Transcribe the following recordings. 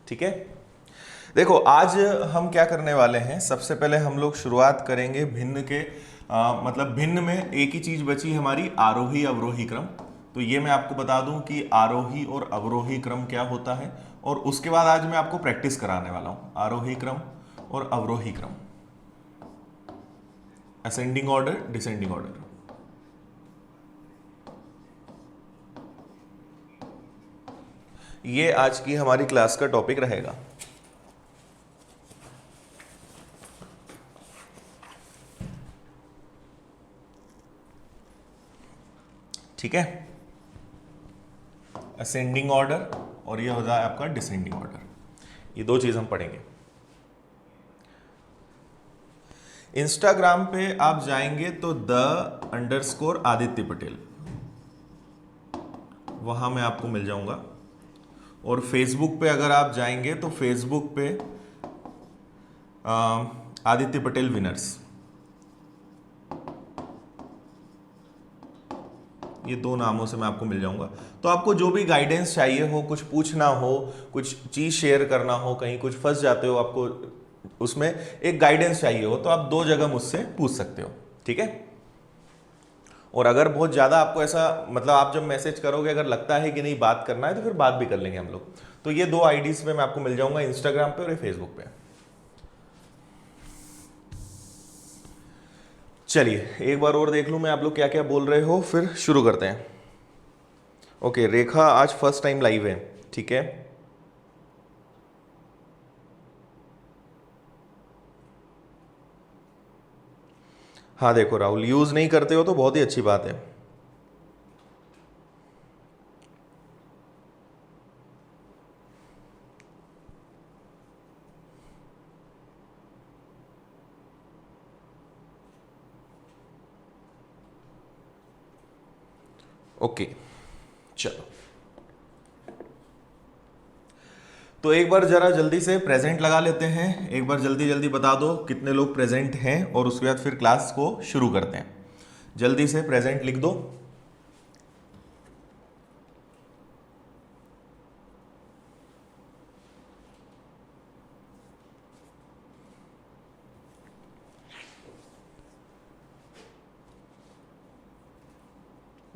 ठीक है। देखो आज हम क्या करने वाले हैं, सबसे पहले हम लोग शुरुआत करेंगे भिन्न के मतलब भिन्न में एक ही चीज बची हमारी, आरोही अवरोही क्रम। तो ये मैं आपको बता दूं कि आरोही और अवरोही क्रम क्या होता है, और उसके बाद आज मैं आपको प्रैक्टिस कराने वाला हूं आरोही क्रम और अवरोही क्रम, असेंडिंग ऑर्डर डिसेंडिंग ऑर्डर। ये आज की हमारी क्लास का टॉपिक रहेगा। ठीक है, असेंडिंग ऑर्डर और ये हो जाए आपका डिसेंडिंग ऑर्डर, ये दो चीज हम पढ़ेंगे। इंस्टाग्राम पे आप जाएंगे तो _आदित्य पटेल, वहां मैं आपको मिल जाऊंगा। और फेसबुक पे अगर आप जाएंगे तो फेसबुक पे आदित्य पटेल विनर्स, ये दो नामों से मैं आपको मिल जाऊंगा। तो आपको जो भी गाइडेंस चाहिए हो, कुछ पूछना हो, कुछ चीज शेयर करना हो, कहीं कुछ फंस जाते हो, आपको उसमें एक गाइडेंस चाहिए हो, तो आप दो जगह मुझसे पूछ सकते हो। ठीक है। और अगर बहुत ज्यादा आपको ऐसा मतलब आप जब मैसेज करोगे अगर लगता है कि नहीं बात करना है तो फिर बात भी कर लेंगे हम लोग। तो ये दो आईडीज पे मैं आपको मिल जाऊंगा, इंस्टाग्राम पे और फेसबुक पे। चलिए एक बार और देख लूं मैं आप लोग क्या क्या बोल रहे हो, फिर शुरू करते हैं। ओके, रेखा आज फर्स्ट टाइम लाइव है। ठीक है, हाँ देखो राहुल, यूज नहीं करते हो तो बहुत ही अच्छी बात है। ओके चलो, तो एक बार जरा जल्दी से प्रेजेंट लगा लेते हैं, एक बार जल्दी जल्दी बता दो कितने लोग प्रेजेंट हैं, और उसके बाद फिर क्लास को शुरू करते हैं। जल्दी से प्रेजेंट लिख दो।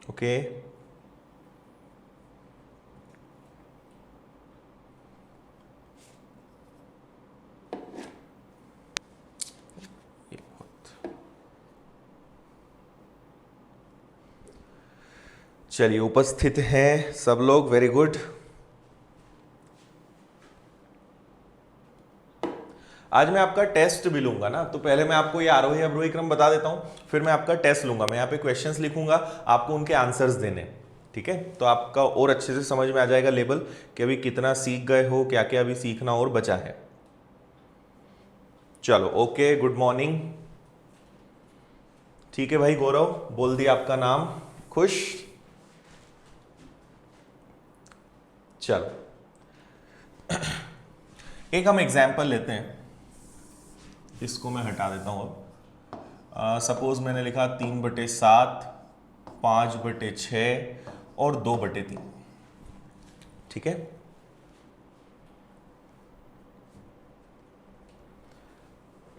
ओके, चलिए उपस्थित हैं सब लोग, वेरी गुड। आज मैं आपका टेस्ट भी लूंगा ना, तो पहले मैं आपको ये आरोही अवरोही क्रम बता देता हूं, फिर मैं आपका टेस्ट लूंगा। मैं यहाँ पे क्वेश्चंस लिखूंगा, आपको उनके आंसर्स देने। ठीक है, तो आपका और अच्छे से समझ में आ जाएगा लेवल कि अभी कितना सीख गए हो, क्या क्या अभी सीखना और बचा है। चलो ओके, गुड मॉर्निंग। ठीक है भाई, गौरव बोल दिया आपका नाम, खुश। चलो एक हम एग्जाम्पल लेते हैं, इसको मैं हटा देता हूं अब। सपोज मैंने लिखा 3/7, 5/6 और 2/3। ठीक है,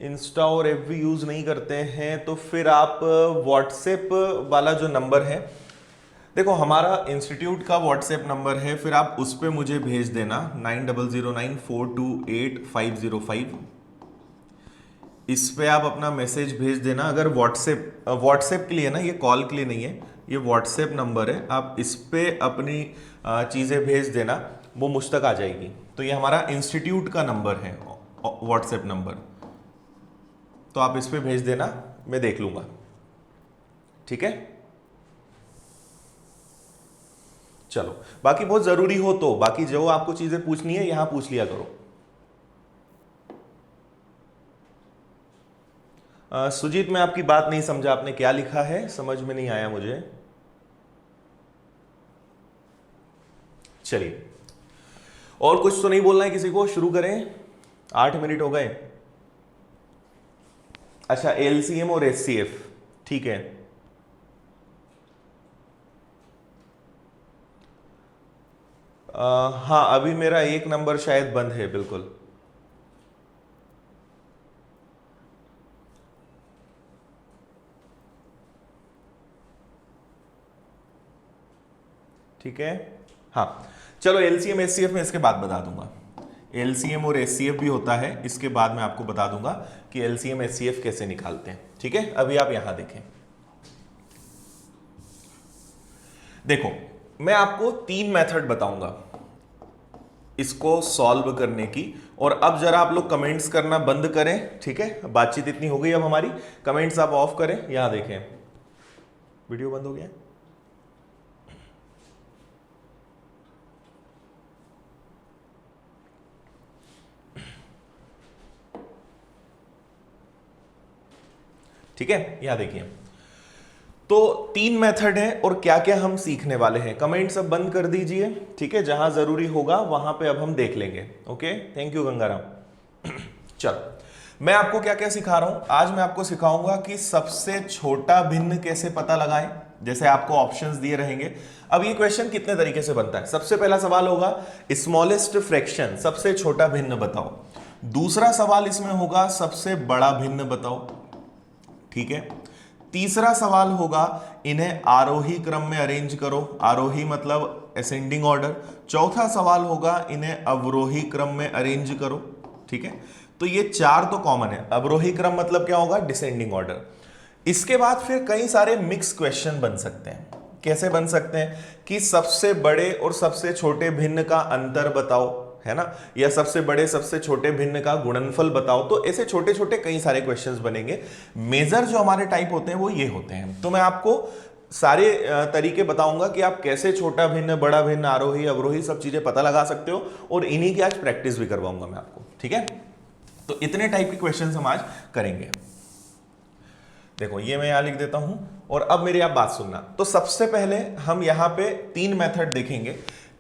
इंस्टा और एफबी यूज नहीं करते हैं तो फिर आप व्हाट्सएप वाला जो नंबर है, देखो हमारा इंस्टीट्यूट का व्हाट्सएप नंबर है, फिर आप उस पर मुझे भेज देना 9009428505। इस पे आप अपना मैसेज भेज देना। अगर व्हाट्सएप के लिए ना, ये कॉल के लिए नहीं है, ये व्हाट्सएप नंबर है, आप इस पे अपनी चीज़ें भेज देना, वो मुझ तक आ जाएगी। तो ये हमारा इंस्टीट्यूट का नंबर है, व्हाट्सएप नंबर, तो आप इस पे भेज देना, मैं देख लूंगा। ठीक है, चलो बाकी बहुत जरूरी हो तो बाकी जो आपको चीजें पूछनी है यहां पूछ लिया करो। सुजीत मैं आपकी बात नहीं समझा, आपने क्या लिखा है समझ में नहीं आया मुझे। चलिए, और कुछ तो नहीं बोलना है किसी को, शुरू करें। 8 मिनट हो गए। अच्छा, एलसीएम और एचसीएफ, ठीक है। हाँ, अभी मेरा एक नंबर शायद बंद है, बिल्कुल। ठीक है, हाँ चलो, एलसीएम एचसीएफ में इसके बाद बता दूंगा। एलसीएम और एचसीएफ भी होता है, इसके बाद मैं आपको बता दूंगा कि एलसीएम एचसीएफ कैसे निकालते हैं। ठीक है, अभी आप यहां देखें, देखो मैं आपको 3 मेथड बताऊंगा इसको सॉल्व करने की। और अब जरा आप लोग कमेंट्स करना बंद करें, ठीक है, बातचीत इतनी हो गई अब हमारी, कमेंट्स आप ऑफ करें। यहां देखें, वीडियो बंद हो गया। ठीक है, यहां देखिए, तो 3 मेथड है और क्या क्या हम सीखने वाले हैं। कमेंट्स अब बंद कर दीजिए, ठीक है, जहां जरूरी होगा वहां पे अब हम देख लेंगे। Okay, thank you Gangaram. चलो, मैं आपको क्या क्या सिखा रहा हूं आज। मैं आपको सिखाऊंगा कि सबसे छोटा भिन्न कैसे पता लगाएं, जैसे आपको ऑप्शंस दिए रहेंगे। अब ये क्वेश्चन कितने तरीके से बनता है। सबसे पहला सवाल होगा स्मॉलेस्ट फ्रैक्शन, सबसे छोटा भिन्न बताओ। दूसरा सवाल इसमें होगा सबसे बड़ा भिन्न बताओ, ठीक है। तीसरा सवाल होगा इन्हें आरोही क्रम में अरेंज करो, आरोही मतलब असेंडिंग ऑर्डर। चौथा सवाल होगा इन्हें अवरोही क्रम में अरेंज करो, ठीक है। तो ये 4 तो कॉमन है। अवरोही क्रम मतलब क्या होगा, डिसेंडिंग ऑर्डर। इसके बाद फिर कई सारे मिक्स क्वेश्चन बन सकते हैं। कैसे बन सकते हैं कि सबसे बड़े और सबसे छोटे भिन्न का अंतर बताओ, है ना, या सबसे बड़े सबसे छोटे भिन्न का गुणनफल बताओ। तो ऐसे छोटे छोटे कई सारे क्वेश्चंस बनेंगे। मेजर जो हमारे टाइप होते हैं वो ये होते हैं। तो मैं आपको सारे तरीके बताऊंगा कि आप कैसे छोटा भिन्न, बड़ा भिन्न, आरोही अवरोही सब चीजें पता लगा सकते हो, और इन्हीं की आज प्रैक्टिस भी करवाऊंगा मैं आपको, ठीक है। तो इतने टाइप के क्वेश्चन हम आज करेंगे। देखो ये मैं यहां लिख देता हूं, और अब मेरी आप बात सुनना। तो सबसे पहले हम यहां पे 3 मेथड देखेंगे।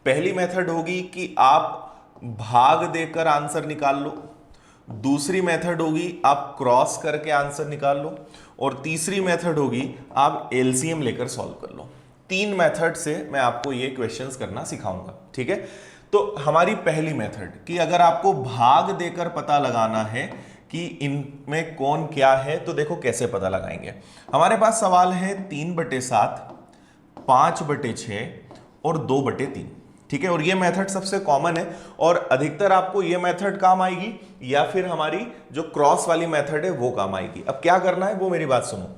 पहली मेथड होगी कि आप भाग देकर आंसर निकाल लो। दूसरी मेथड होगी आप क्रॉस करके आंसर निकाल लो। और तीसरी मेथड होगी आप एलसीएम लेकर सॉल्व कर लो। 3 मेथड से मैं आपको ये क्वेश्चंस करना सिखाऊंगा, ठीक है। तो हमारी पहली मेथड कि अगर आपको भाग देकर पता लगाना है कि इनमें कौन क्या है, तो देखो कैसे पता लगाएंगे। हमारे पास सवाल है 3/7, 5/6 और 2/3, ठीक है। और ये मेथड सबसे कॉमन है और अधिकतर आपको ये मेथड काम आएगी, या फिर हमारी जो क्रॉस वाली मेथड है वो काम आएगी। अब क्या करना है वो मेरी बात सुनो।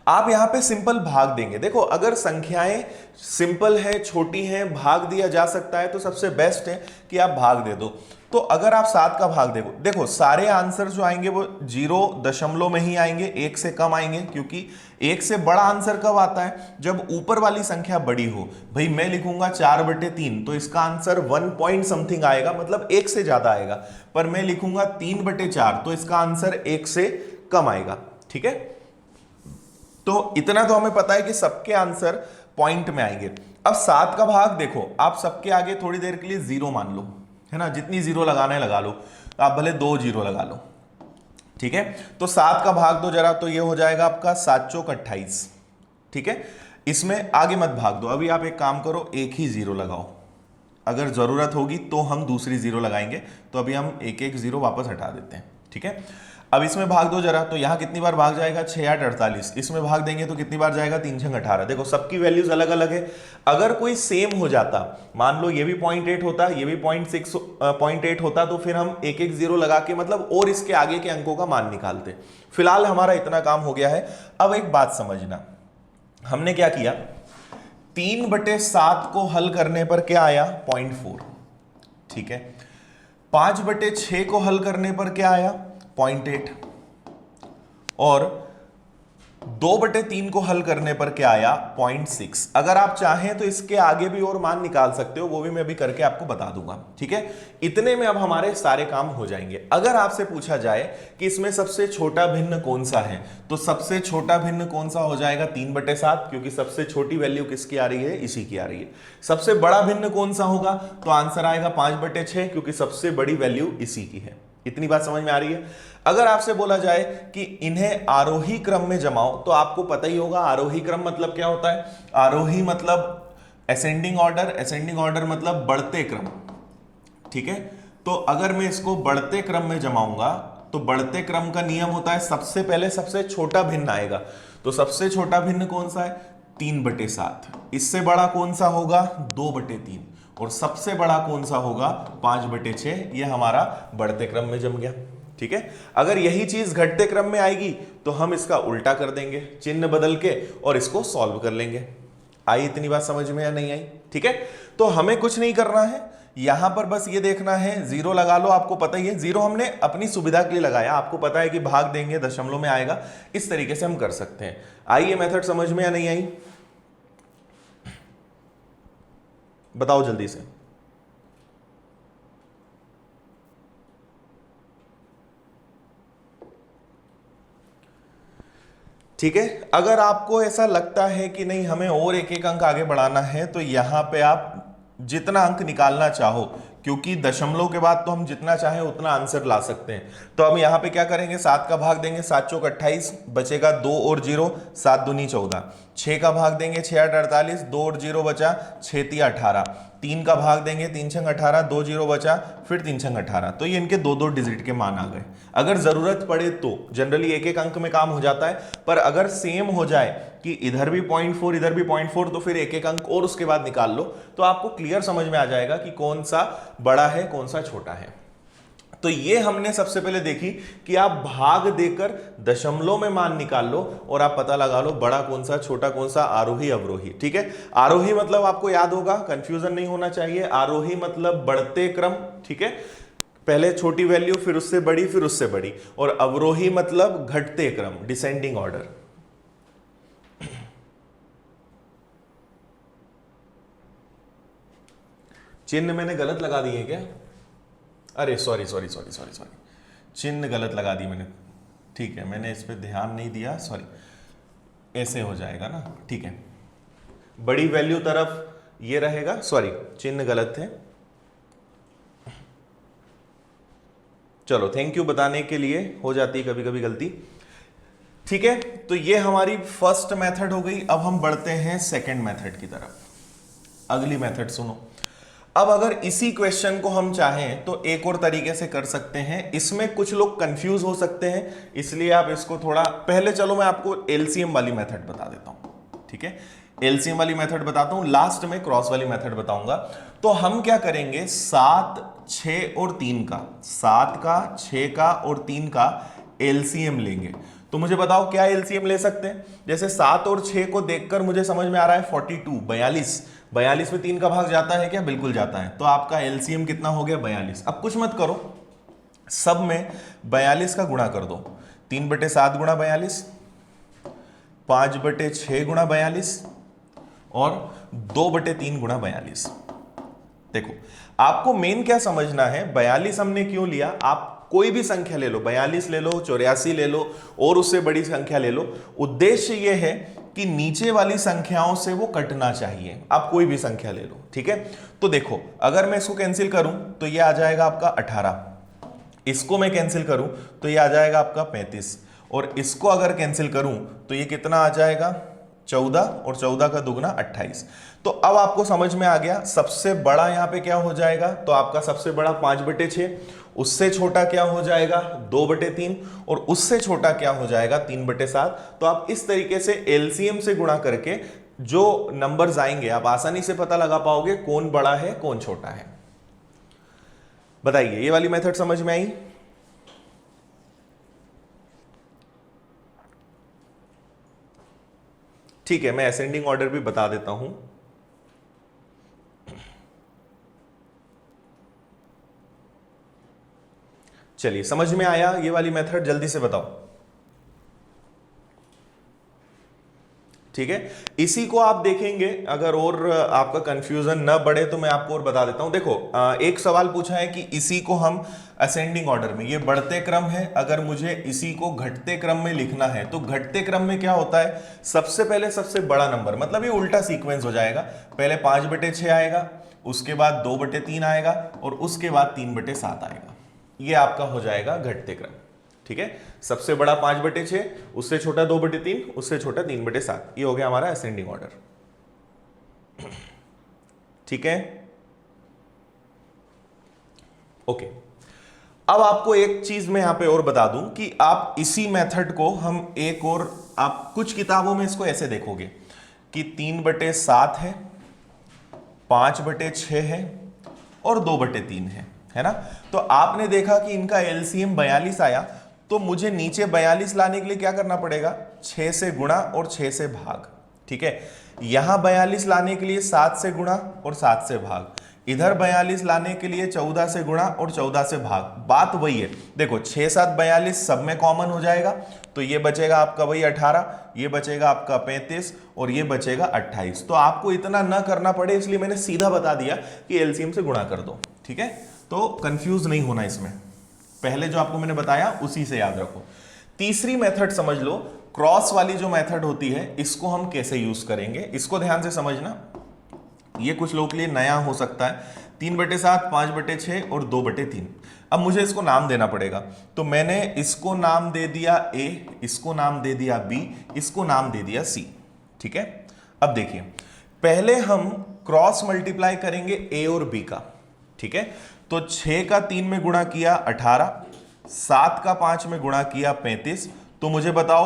आप यहां पे सिंपल भाग देंगे। देखो अगर संख्याएं सिंपल है, छोटी हैं, भाग दिया जा सकता है, तो सबसे बेस्ट है कि आप भाग दे दो। तो अगर आप 7 का भाग देखो सारे आंसर जो आएंगे वो 0 दशमलव में ही आएंगे, 1 से कम आएंगे, क्योंकि 1 से बड़ा आंसर कब आता है, जब ऊपर वाली संख्या बड़ी हो। भाई मैं लिखूंगा 4/3, तो इसका आंसर 1 पॉइंट समथिंग आएगा, मतलब 1 से ज्यादा आएगा। पर मैं लिखूंगा 3/4, तो इसका आंसर 1 से कम आएगा, ठीक है। तो इतना तो हमें पता है कि सबके आंसर पॉइंट में आएंगे। अब 7 का भाग देखो, आप सबके आगे थोड़ी देर के लिए 0 मान लो, है ना, जितनी 0 लगाना है लगा लो, आप भले 2 0 लगा लो, ठीक है। तो 7 का भाग दो जरा, तो ये हो जाएगा आपका 7 चौक 28, ठीक है। इसमें आगे मत भाग दो। अभी आप एक काम करो, एक ही 0 लगाओ, अगर जरूरत होगी तो हम दूसरी 0 लगाएंगे। तो अभी हम एक 0 वापस हटा देते हैं, ठीक है। अब इसमें भाग दो जरा, तो यहां कितनी बार भाग जाएगा, 6 8 48। इसमें भाग देंगे तो कितनी बार जाएगा, 3 6 18। देखो सबकी वैल्यूज अलग अलग है। अगर कोई सेम हो जाता, मान लो ये भी 0.8 होता, ये भी 0.8 होता, तो फिर हम एक 0 लगा के मतलब और इसके आगे के अंकों का मान निकालते। फिलहाल हमारा इतना काम हो गया है। अब एक बात समझना, हमने क्या किया, 3/7 को हल करने पर क्या आया, 0.4, ठीक है। 5/6 को हल करने पर क्या आया, 0.8, और 2/3 को हल करने पर क्या आया, 0.6। अगर आप चाहें तो इसके आगे भी और मान निकाल सकते हो, वो भी मैं अभी करके आपको बता दूंगा, ठीक है। इतने में अब हमारे सारे काम हो जाएंगे। अगर आपसे पूछा जाए कि इसमें सबसे छोटा भिन्न कौन सा है, तो सबसे छोटा भिन्न कौन सा हो जाएगा, 3/7, क्योंकि सबसे छोटी वैल्यू किसकी आ रही है, इसी की आ रही है। सबसे बड़ा भिन्न कौन सा होगा, तो आंसर आएगा 5/6, क्योंकि सबसे बड़ी वैल्यू इसी की है। इतनी बात समझ में आ रही है। अगर आपसे बोला जाए कि इन्हें आरोही क्रम में जमाओ, तो आपको पता ही होगा आरोही क्रम मतलब क्या होता है। आरोही मतलब असेंडिंग ऑर्डर मतलब बढ़ते क्रम, ठीक है। तो अगर मैं इसको बढ़ते क्रम में जमाऊंगा तो बढ़ते क्रम का नियम होता है सबसे पहले सबसे छोटा भिन्न आएगा। तो सबसे छोटा भिन्न कौन सा है? 3/7। इससे बड़ा कौन सा होगा? 2/3। और सबसे बड़ा कौन सा होगा? 5/6। ये हमारा बढ़ते क्रम में जम गया, ठीक है। अगर यही चीज घटते क्रम में आएगी तो हम इसका उल्टा कर देंगे, चिन्ह बदल के, और इसको सॉल्व कर लेंगे। आई इतनी बात समझ में या नहीं आई? ठीक है। तो हमें कुछ नहीं करना है, यहां पर बस ये देखना है, जीरो लगा लो, आपको पता ही है जीरो हमने अपनी सुविधा के लिए लगाया, आपको पता है कि भाग देंगे दशमलव में आएगा, इस तरीके से हम कर सकते हैं। आई ये मेथड समझ में या नहीं आई? बताओ जल्दी से। ठीक है। अगर आपको ऐसा लगता है कि नहीं हमें और एक एक अंक आगे बढ़ाना है तो यहां पे आप जितना अंक निकालना चाहो, क्योंकि दशमलव के बाद तो हम जितना चाहे उतना आंसर ला सकते हैं। तो हम यहां पे क्या करेंगे, 7 का भाग देंगे, 7 चौक 28, बचेगा 2 और 0, 7 दूनी 14। 6 का भाग देंगे, 6 8 48, 2 और 0 बचा, 6 3 18। 3 का भाग देंगे, 3 6 18, 2 0 बचा, फिर 3 6 18। तो ये इनके 2 डिजिट के मान आ गए। अगर जरूरत पड़े तो जनरली एक एक अंक में काम हो जाता है, पर अगर सेम हो जाए कि इधर भी 0.4 इधर भी 0.4, तो फिर एक एक अंक और उसके बाद निकाल लो, तो आपको क्लियर समझ में आ जाएगा कि कौन सा बड़ा है कौन सा छोटा है। तो ये हमने सबसे पहले देखी कि आप भाग देकर दशमलव में मान निकाल लो और आप पता लगा लो बड़ा कौन सा छोटा कौन सा, आरोही अवरोही। ठीक है। आरोही मतलब आपको याद होगा, कंफ्यूजन नहीं होना चाहिए, आरोही मतलब बढ़ते क्रम, ठीक है, पहले छोटी वैल्यू फिर उससे बड़ी फिर उससे बड़ी, और अवरोही मतलब घटते क्रम, डिसेंडिंग ऑर्डर। चिन्ह मैंने गलत लगा दिए क्या? अरे sorry sorry sorry sorry sorry, चिन्ह गलत लगा दी मैंने, ठीक है, मैंने इस पे ध्यान नहीं दिया, सॉरी। ऐसे हो जाएगा ना, ठीक है, बड़ी वैल्यू तरफ ये रहेगा, सॉरी चिन्ह गलत थे। चलो थैंक यू बताने के लिए, हो जाती है कभी कभी गलती। ठीक है, तो ये हमारी फर्स्ट मेथड हो गई। अब हम बढ़ते हैं सेकंड मेथड की तरफ। अगली मेथड सुनो। अब अगर इसी क्वेश्चन को हम चाहें तो एक और तरीके से कर सकते हैं। इसमें कुछ लोग कंफ्यूज हो सकते हैं, इसलिए आप इसको थोड़ा पहले, चलो मैं आपको एलसीएम वाली मेथड बता देता हूं। ठीक है, एलसीएम वाली मेथड बताता हूं, लास्ट में क्रॉस वाली मेथड बताऊंगा। तो हम क्या करेंगे, 7 6 और 3 का, 7 का 6 का और 3 का एलसीएम लेंगे। तो मुझे बताओ क्या एलसीएम ले सकते हैं? जैसे 7 और 6 को देखकर मुझे समझ में आ रहा है 42, 42, 42 में 3 का भाग जाता है क्या? बिल्कुल जाता है। तो आपका एलसीएम कितना हो गया? 42। अब कुछ मत करो, सब में 42 का गुणा कर दो। 3/7 गुणा 42, 5/6 गुणा 42 और 2/3 गुणा 42। देखो आपको मेन क्या समझना है, 42 हमने क्यों लिया, आप कोई भी संख्या ले लो, 42 ले लो, 84 ले लो और उससे बड़ी संख्या ले लो, उद्देश्य यह है कि नीचे वाली संख्याओं से वो कटना चाहिए। आप कोई भी संख्या ले लो, ठीक है। तो देखो अगर मैं इसको कैंसिल करूं तो ये आ जाएगा आपका 18, इसको मैं कैंसिल करूं तो ये आ जाएगा आपका 35, और इसको अगर कैंसिल करूं तो ये कितना आ जाएगा? 14, और 14 का दुगना 28। तो अब आपको समझ में आ गया सबसे बड़ा यहां पे क्या हो जाएगा, तो आपका सबसे बड़ा 5/6, उससे छोटा क्या हो जाएगा 2/3, और उससे छोटा क्या हो जाएगा 3/7। तो आप इस तरीके से एलसीएम से गुणा करके जो नंबर्स आएंगे आप आसानी से पता लगा पाओगे कौन बड़ा है कौन छोटा है। बताइए ये वाली मेथड समझ में आई? ठीक है, मैं असेंडिंग ऑर्डर भी बता देता हूं। चलिए समझ में आया ये वाली मेथड? जल्दी से बताओ। ठीक है, इसी को आप देखेंगे, अगर और आपका कंफ्यूजन न बढ़े तो मैं आपको और बता देता हूं। देखो एक सवाल पूछा है कि इसी को हम असेंडिंग ऑर्डर में, ये बढ़ते क्रम है, अगर मुझे इसी को घटते क्रम में लिखना है तो घटते क्रम में क्या होता है, सबसे पहले सबसे बड़ा नंबर, मतलब ये उल्टा सीक्वेंस हो जाएगा, पहले 5/6 आएगा, उसके बाद 2/3 आएगा और उसके बाद 3/7 आएगा। ये आपका हो जाएगा घटते क्रम। ठीक है, सबसे बड़ा 5/6, उससे छोटा 2/3, उससे छोटा 3/7। ये हो गया हमारा असेंडिंग ऑर्डर। ठीक है, ओके। अब आपको एक चीज मैं यहां पे और बता दूं कि आप इसी मेथड को हम एक और, आप कुछ किताबों में इसको ऐसे देखोगे कि 3/7 है, 5/6 है और 2/3 है ना। तो आपने देखा कि इनका एलसीएम 42 आया, तो मुझे नीचे 42 लाने के लिए क्या करना पड़ेगा, 6 से गुणा और 6 से भाग, ठीक है। यहां 42 लाने के लिए 7 से गुणा और 7 से भाग, इधर 42 लाने के लिए 14 से गुणा और 14 से भाग। बात वही है, देखो 6 7 42 सब में कॉमन हो जाएगा, तो ये बचेगा आपका वही 18, ये बचेगा आपका 35 और ये बचेगा 28। तो आपको इतना ना करना पड़े, इसलिए मैंने सीधा बता दिया कि एलसीएम से गुणा कर दो, ठीक है। तो कंफ्यूज नहीं होना इसमें, पहले जो आपको मैंने बताया उसी से याद रखो। तीसरी मेथड समझ लो, क्रॉस वाली जो मेथड होती है, इसको हम कैसे यूज करेंगे, इसको ध्यान से समझना। ये कुछ लोगों के लिए नया हो सकता है, 3/7, 5/6 और 2/3। अब मुझे इसको नाम देना पड़ेगा, तो मैंने इसको नाम दे दिया A, इसको नाम दे दिया B, इसको नाम दे दिया C, ठीक है। अब देखिए, पहले हम क्रॉस मल्टीप्लाई करेंगे A और B का, ठीक है। तो 6 का 3 में गुणा किया 18, 7 का 5 में गुणा किया 35। तो मुझे बताओ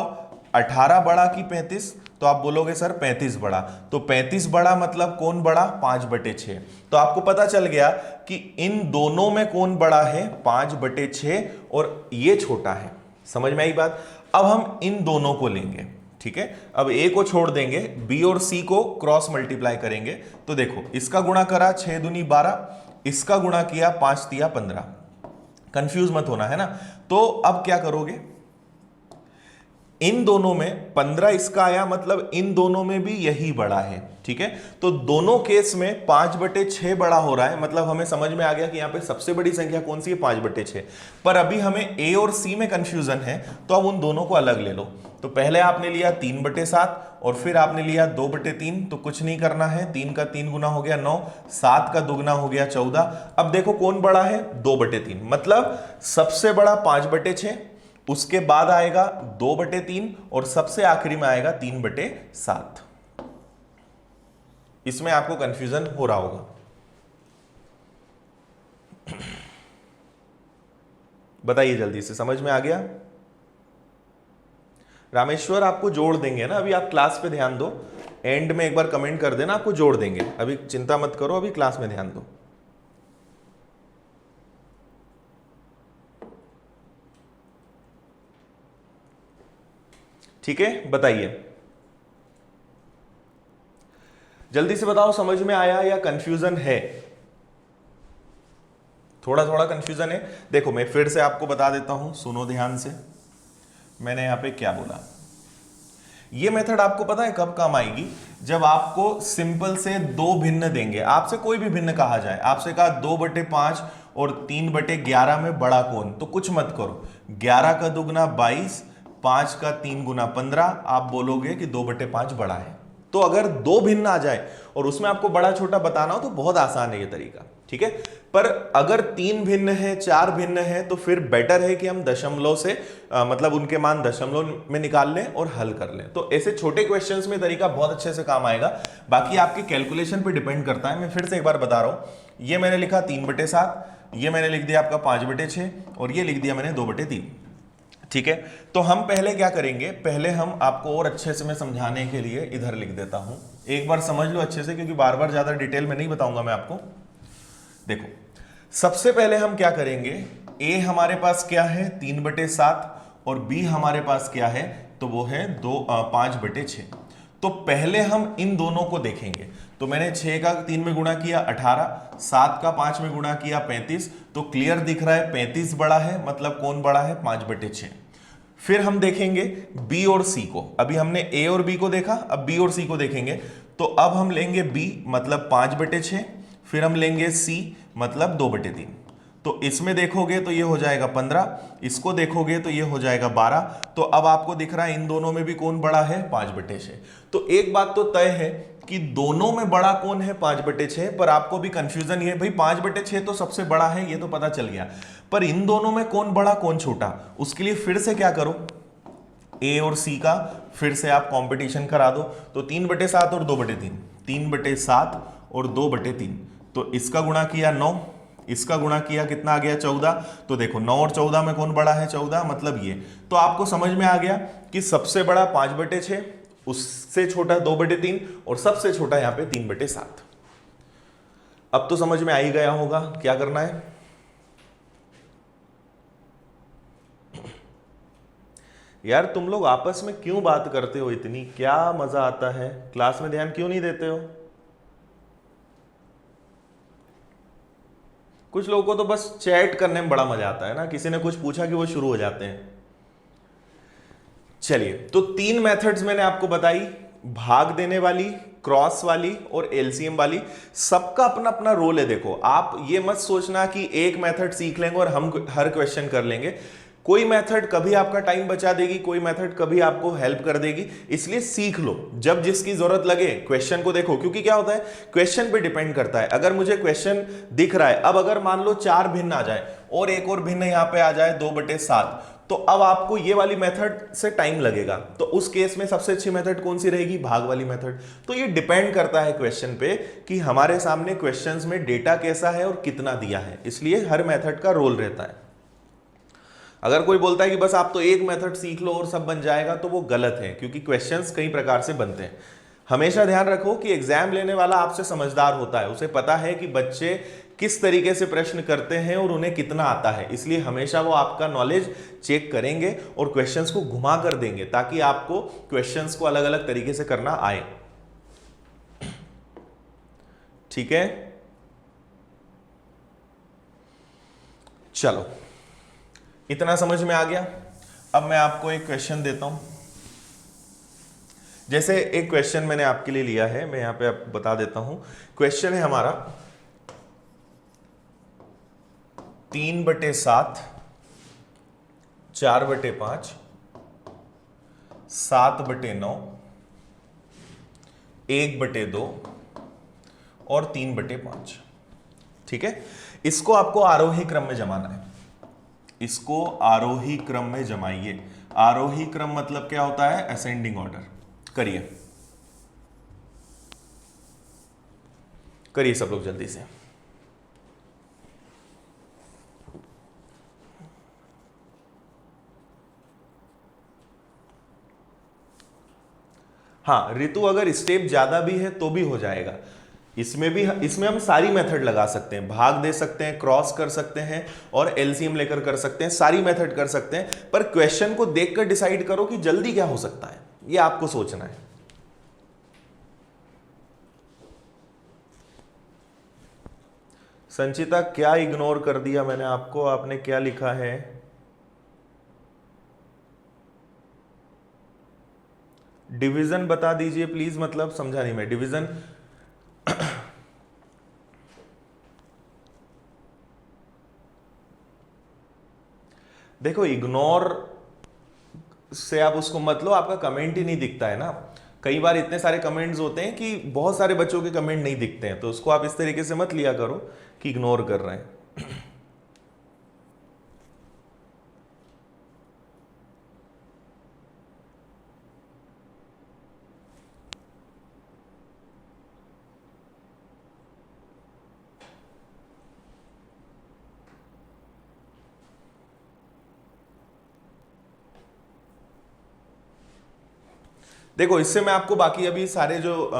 18 बड़ा कि 35, तो आप बोलोगे सर 35 बड़ा, तो 35 बड़ा मतलब कौन बड़ा, 5/6। तो आपको पता चल गया कि इन दोनों में कौन बड़ा है, 5/6 और ये छोटा है। समझ में आई बात। अब हम इन दोनों को लेंगे, ठीक है। अब A को छोड़ देंगे, B और C को क्रॉस मल्टीप्लाई करेंगे। तो देखो, इसका गुणा करा 6 दूनी 12, इसका गुणा किया 5 तिया 15। कंफ्यूज मत होना, है ना। तो अब क्या करोगे, इन दोनों में 15 इसका आया, मतलब इन दोनों में भी यही बड़ा है, ठीक है। तो दोनों केस में 5/6 बड़ा हो रहा है, मतलब हमें समझ में आ गया कि यहां पे सबसे बड़ी संख्या कौन सी है, 5/6। पर अभी हमें A और C में कंफ्यूजन है, तो अब उन दोनों को अलग ले लो। तो पहले आपने लिया 3/7 और फिर आपने लिया 2/3, तो कुछ नहीं करना है, 3 का 3 गुना हो गया 9, 7 का दुगना हो गया 14। अब देखो कौन बड़ा है, 2/3, मतलब सबसे बड़ा 5/6, उसके बाद आएगा 2/3 और सबसे आखिरी में आएगा 3/7। इसमें आपको कंफ्यूजन हो रहा होगा, बताइए जल्दी से, समझ में आ गया। रामेश्वर आपको जोड़ देंगे ना, अभी आप क्लास पे ध्यान दो, एंड में एक बार कमेंट कर देना, आपको जोड़ देंगे, अभी चिंता मत करो, अभी क्लास में ध्यान दो। ठीक है, बताइए जल्दी से बताओ, समझ में आया या कंफ्यूजन है, थोड़ा थोड़ा कंफ्यूजन है। देखो मैं फिर से आपको बता देता हूं, सुनो ध्यान से, मैंने यहां पे क्या बोला। ये मेथड आपको पता है कब काम आएगी, जब आपको सिंपल से दो भिन्न देंगे, आपसे कोई भी भिन्न कहा जाए, आपसे कहा 2/5 और 3/11 में बड़ा कौन, तो कुछ मत करो, 11 का दुगना 22, 5 का 3 गुना 15, आप बोलोगे कि 2/5 बड़ा है। तो अगर दो भिन्न आ जाए और उसमें आपको बड़ा छोटा बताना हो तो बहुत आसान है ये तरीका, ठीक है। पर अगर 3 भिन्न है, 4 भिन्न है, तो फिर बेटर है कि हम दशमलव से मतलब उनके मान दशमलव में निकाल लें और हल कर लें। तो ऐसे छोटे क्वेश्चंस में तरीका बहुत अच्छे से काम आएगा, बाकी आपके कैलकुलेशन पे डिपेंड करता है। मैं फिर से एक बार बता रहा हूं, ये मैंने लिखा 3/7, ये मैंने लिख दिया आपका 5/6 और ये लिख दिया मैंने 2/3, ठीक है। तो हम पहले क्या करेंगे, पहले हम आपको और अच्छे से मैं समझाने के लिए इधर लिख देता हूं, एक बार समझ लो अच्छे से, क्योंकि बार बार ज्यादा डिटेल में नहीं बताऊंगा मैं आपको। देखो सबसे पहले हम क्या करेंगे, A हमारे पास क्या है 3/7 और B हमारे पास क्या है, तो वो है 5/6। तो पहले हम इन दोनों को देखेंगे। तो मैंने 6 का 3 में गुणा किया 18, 7 का 5 में गुणा किया 35, तो क्लियर दिख रहा है 35 बड़ा है, मतलब कौन बड़ा है, 5/6। फिर हम देखेंगे B और C को, अभी हमने A और B को देखा, अब B और C को देखेंगे। तो अब हम लेंगे B मतलब 5/6, फिर हम लेंगे C मतलब 2/3। तो इसमें देखोगे तो ये हो जाएगा 15, इसको देखोगे तो ये हो जाएगा 12। तो अब आपको दिख रहा है इन दोनों में भी कौन बड़ा है, 5/6। तो एक बात तो तय है कि दोनों में बड़ा कौन है, 5/6। पर आपको भी कंफ्यूजन ये, भाई 5/6 तो सबसे बड़ा है, ये तो पता चल गया, पर इन दोनों में कौन बड़ा कौन छोटा, उसके लिए फिर से क्या करो, A और C का फिर से आप कंपटीशन करा दो। तो 3/7 और 2/3, 3/7 और 2/3, तो इसका गुणा किया 9, इसका गुणा किया कितना आ गया 14। तो देखो 9 और 14 में कौन बड़ा है 14, मतलब ये। तो आपको समझ में आ गया कि सबसे बड़ा 5/6, उससे छोटा 2/3 और सबसे छोटा यहां पे 3/7। अब तो समझ में आ ही गया होगा क्या करना है। यार तुम लोग आपस में क्यों बात करते हो इतनी, क्या मजा आता है, क्लास में ध्यान क्यों नहीं देते हो? कुछ लोगों को तो बस चैट करने में बड़ा मजा आता है ना, किसी ने कुछ पूछा कि वो शुरू हो जाते हैं। चलिए, तो 3 मेथड्स मैंने आपको बताई, भाग देने वाली, क्रॉस वाली और एलसीएम वाली। सबका अपना अपना रोल है। देखो आप ये मत सोचना कि एक मेथड सीख लेंगे और हम हर क्वेश्चन कर लेंगे। कोई मेथड कभी आपका टाइम बचा देगी, कोई मेथड कभी आपको हेल्प कर देगी, इसलिए सीख लो जब जिसकी जरूरत लगे। क्वेश्चन को देखो, क्योंकि क्या होता है क्वेश्चन पे डिपेंड करता है। अगर मुझे क्वेश्चन दिख रहा है, अब अगर मान लो 4 भिन्न आ जाए और एक और भिन्न यहां पे आ जाए 2/7, तो अब आपको ये वाली मेथड से टाइम लगेगा, तो उस केस में सबसे अच्छी मेथड कौन सी रहेगी, भाग वाली मेथड। तो ये डिपेंड करता है क्वेश्चन पे कि हमारे सामने क्वेश्चंस में डेटा कैसा है और कितना दिया है, इसलिए हर मेथड का रोल रहता है। अगर कोई बोलता है कि बस आप तो एक मेथड सीख लो और सब बन जाएगा, तो वो गलत है, क्योंकि क्वेश्चंस कई प्रकार से बनते हैं। हमेशा ध्यान रखो कि एग्जाम लेने वाला आपसे समझदार होता है, उसे पता है कि बच्चे किस तरीके से प्रश्न करते हैं और उन्हें कितना आता है, इसलिए हमेशा वो आपका नॉलेज चेक करेंगे और क्वेश्चंस को घुमा कर देंगे, ताकि आपको क्वेश्चंस को अलग अलग तरीके से करना आए। ठीक है, चलो इतना समझ में आ गया। अब मैं आपको एक क्वेश्चन देता हूं। जैसे एक क्वेश्चन मैंने आपके लिए लिया है, मैं यहां पे आपको बता देता हूं। क्वेश्चन है हमारा 3/7, 4/5, 7/9, 1/2 और 3/5। ठीक है, इसको आपको आरोही क्रम में जमाना है। इसको आरोही क्रम में जमाइए। आरोही क्रम मतलब क्या होता है, असेंडिंग ऑर्डर। करिए करिए सब लोग जल्दी से। हाँ, ऋतु अगर स्टेप ज्यादा भी है तो भी हो जाएगा। इसमें हम सारी मेथड लगा सकते हैं, भाग दे सकते हैं, क्रॉस कर सकते हैं और एलसीएम लेकर कर सकते हैं, सारी मेथड कर सकते हैं। पर क्वेश्चन को देखकर डिसाइड करो कि जल्दी क्या हो सकता है, ये आपको सोचना है। संचिता, क्या इग्नोर कर दिया मैंने आपको, आपने क्या लिखा है? डिवीजन बता दीजिए प्लीज, मतलब समझा नहीं मैं। डिवीजन देखो, इग्नोर से आप उसको मत लो, आपका कमेंट ही नहीं दिखता है ना। कई बार इतने सारे कमेंट्स होते हैं कि बहुत सारे बच्चों के कमेंट नहीं दिखते हैं, तो उसको आप इस तरीके से मत लिया करो कि इग्नोर कर रहे हैं। देखो, इससे मैं आपको बाकी अभी सारे जो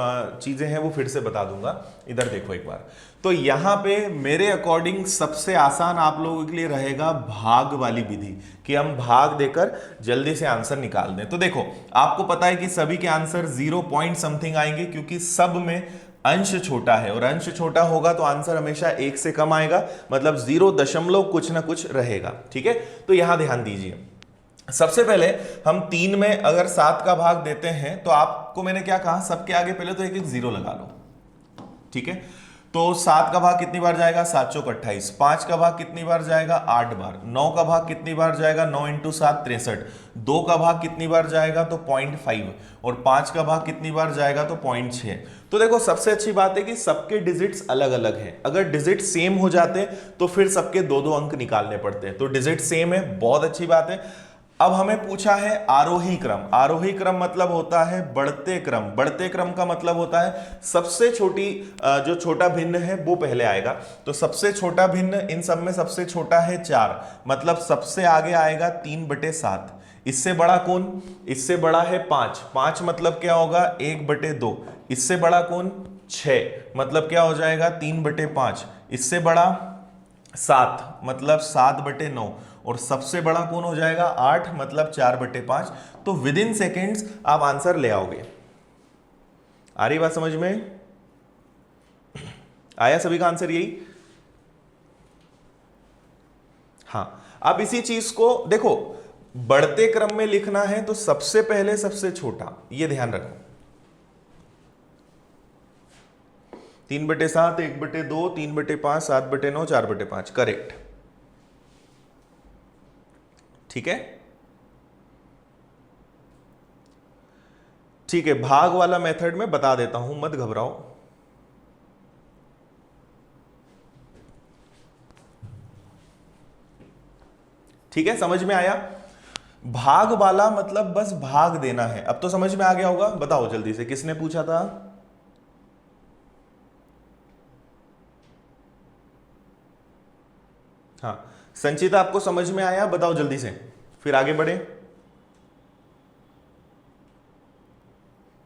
चीजें हैं वो फिर से बता दूंगा। इधर देखो एक बार, तो यहां पे मेरे अकॉर्डिंग सबसे आसान आप लोगों के लिए रहेगा भाग वाली विधि, कि हम भाग देकर जल्दी से आंसर निकाल दें। तो देखो, आपको पता है कि सभी के आंसर 0 पॉइंट समथिंग आएंगे, क्योंकि सब में अंश छोटा है और अंश छोटा होगा तो आंसर हमेशा 1 से कम आएगा, मतलब 0 दशमलव कुछ ना कुछ रहेगा। ठीक है, तो यहां ध्यान दीजिए। सबसे पहले हम 3 में अगर 7 का भाग देते हैं, तो आपको मैंने क्या कहा, सबके आगे पहले तो एक 0 लगा लो। ठीक है, तो 7 का भाग कितनी बार जाएगा, 7 चौक 28। 5 का भाग कितनी बार जाएगा, 8 बार। 9 का भाग कितनी बार जाएगा, 9 × 7 63। 2 का भाग कितनी बार जाएगा, तो 0.5। और 5 का भाग कितनी बार जाएगा, तो 0.6। तो देखो, सबसे अच्छी बात है कि सबके डिजिट्स अलग अलग हैं। अगर डिजिट सेम हो जाते तो फिर सबके 2-2 अंक निकालने पड़ते हैं, तो डिजिट सेम है, बहुत अच्छी बात है। अब हमें पूछा है आरोही क्रम। आरोही क्रम मतलब होता है बढ़ते क्रम। बढ़ते क्रम का मतलब होता है सबसे छोटी जो छोटा भिन्न है वो पहले आएगा। तो सबसे छोटा भिन्न इन सब में सबसे छोटा है 4, मतलब सबसे आगे आएगा 3/7। इससे बड़ा कौन? इससे बड़ा है 5। 5 मतलब क्या होगा? 1/2। इससे बड़ा कौन? 6, मतलब क्या हो जाएगा? 3/5। इससे बड़ा 7, मतलब 7/9। और सबसे बड़ा कौन हो जाएगा? 8, मतलब 4/5। तो विद इन सेकेंड्स आप आंसर ले आओगे। आ रही बात समझ में? आया सभी का आंसर यही? हाँ। अब इसी चीज को देखो, बढ़ते क्रम में लिखना है तो सबसे पहले सबसे छोटा, ये ध्यान रखो। 3/7, 1/2, 3/5, 7/9, 4/5, करेक्ट। ठीक है, ठीक है। भाग वाला मेथड में बता देता हूं, मत घबराओ। ठीक है, समझ में आया? भाग वाला मतलब बस भाग देना है। अब तो समझ में आ गया होगा। बताओ जल्दी से, किसने पूछा था? हाँ, संचिता, आपको समझ में आया? बताओ जल्दी से, फिर आगे बढ़े।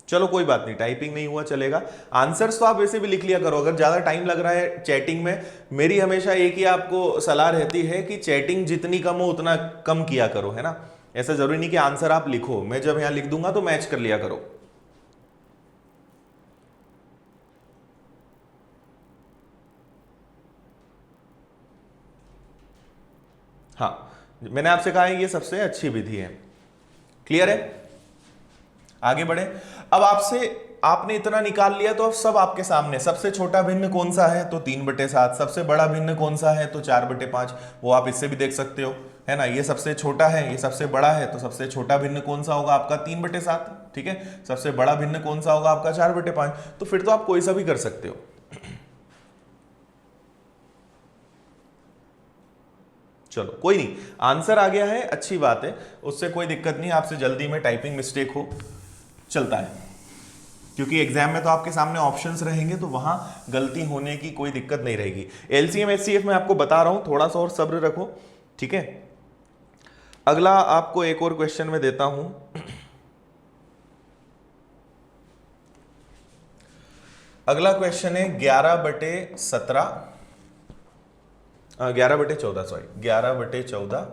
चलो कोई बात नहीं, टाइपिंग नहीं हुआ चलेगा। आंसर्स तो आप वैसे भी लिख लिया करो। अगर ज्यादा टाइम लग रहा है चैटिंग में, मेरी हमेशा एक ही आपको सलाह रहती है कि चैटिंग जितनी कम हो उतना कम किया करो, है ना। ऐसा जरूरी नहीं कि आंसर आप लिखो, मैं जब यहां लिख दूंगा तो मैच कर लिया करो। हाँ, मैंने आपसे कहा है ये सबसे अच्छी विधि है। क्लियर है? आगे बढ़े। अब आपसे, आपने इतना निकाल लिया तो अब सब आपके सामने। सबसे छोटा भिन्न कौन सा है? तो 3/7। सबसे बड़ा भिन्न कौन सा है? तो 4/5। वो आप इससे भी देख सकते हो, है ना। ये सबसे छोटा है, ये सबसे बड़ा है, तो सबसे छोटा भिन्न कौन सा होगा आपका? 3/7। ठीक है, सबसे बड़ा भिन्न कौन सा होगा आपका? 4/5। तो फिर तो आप कोई सा भी कर सकते हो। चलो कोई नहीं, आंसर आ गया है, अच्छी बात है, उससे कोई दिक्कत नहीं। आपसे जल्दी में टाइपिंग मिस्टेक हो चलता है, क्योंकि एग्जाम में तो आपके सामने ऑप्शंस रहेंगे, तो वहां गलती होने की कोई दिक्कत नहीं रहेगी। एलसीएम एचसीएफ में आपको बता रहा हूं, थोड़ा सा और सब्र रखो। ठीक है, अगला आपको एक और क्वेश्चन में देता हूं। अगला क्वेश्चन है 11/17, 11/14, सॉरी 11/14।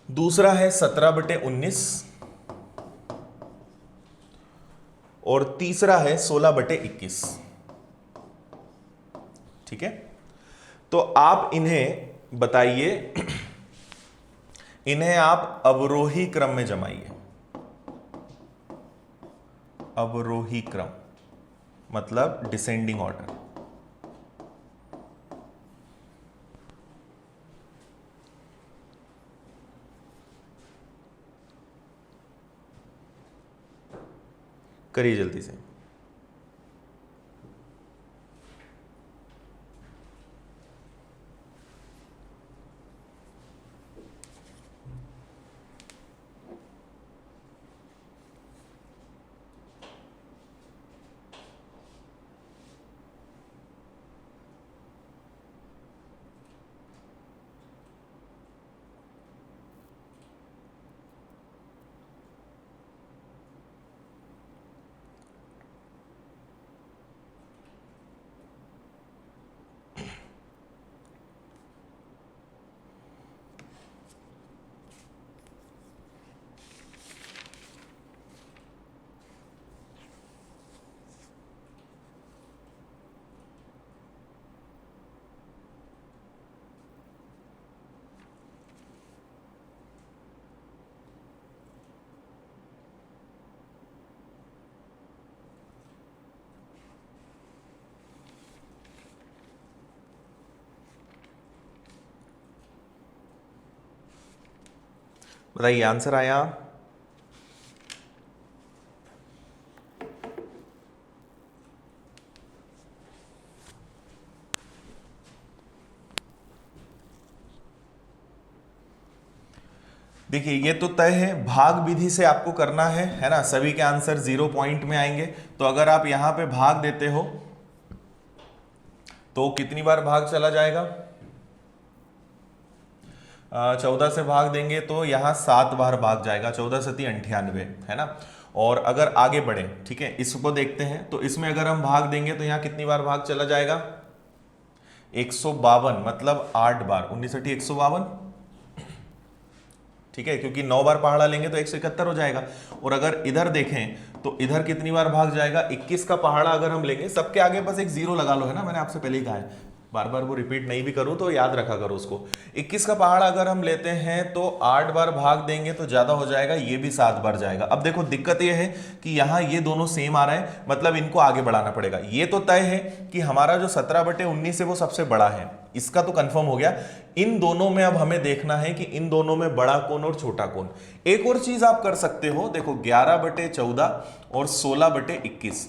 दूसरा है 17/19 और तीसरा है 16/21। ठीक है, तो आप इन्हें बताइए, इन्हें आप अवरोही क्रम में जमाइए। अवरोही क्रम मतलब डिसेंडिंग ऑर्डर। करिए जल्दी से। बताइए, आंसर आया? देखिए ये तो तय है, भाग विधि से आपको करना है ना, सभी के आंसर 0 पॉइंट में आएंगे। तो अगर आप यहां पे भाग देते हो तो कितनी बार भाग चला जाएगा, 14 से भाग देंगे तो यहां 7 बार भाग जाएगा, 14 सती 98 है ना। और अगर आगे बढ़े, ठीक है, इसको देखते हैं, तो इसमें अगर हम भाग देंगे तो यहां कितनी बार भाग चला जाएगा, 152, मतलब 8 बार, 19 सटी 152, ठीक है, क्योंकि 9 बार पहाड़ा लेंगे तो 171 हो जाएगा। और अगर इधर देखें तो इधर कितनी बार भाग जाएगा, 21 का पहाड़ा अगर हम लेंगे, सबके आगे बस एक 0 लगा लो, है ना, मैंने आपसे पहले ही कहा है, बार बार वो रिपीट नहीं भी करूं तो याद रखा करो उसको। 21 का पहाड़ा अगर हम लेते हैं तो 8 बार भाग देंगे तो ज्यादा हो जाएगा, ये भी 7 बार जाएगा। अब देखो दिक्कत ये है कि यहां ये दोनों सेम आ रहे हैं, मतलब इनको आगे बढ़ाना पड़ेगा। ये तो तय है कि हमारा जो 17/19 है वो सबसे बड़ा है, इसका तो कंफर्म हो गया। इन दोनों में अब हमें देखना है कि इन दोनों में बड़ा कौन और छोटा कौन। एक और चीज आप कर सकते हो, देखो 11/14 और 16/21,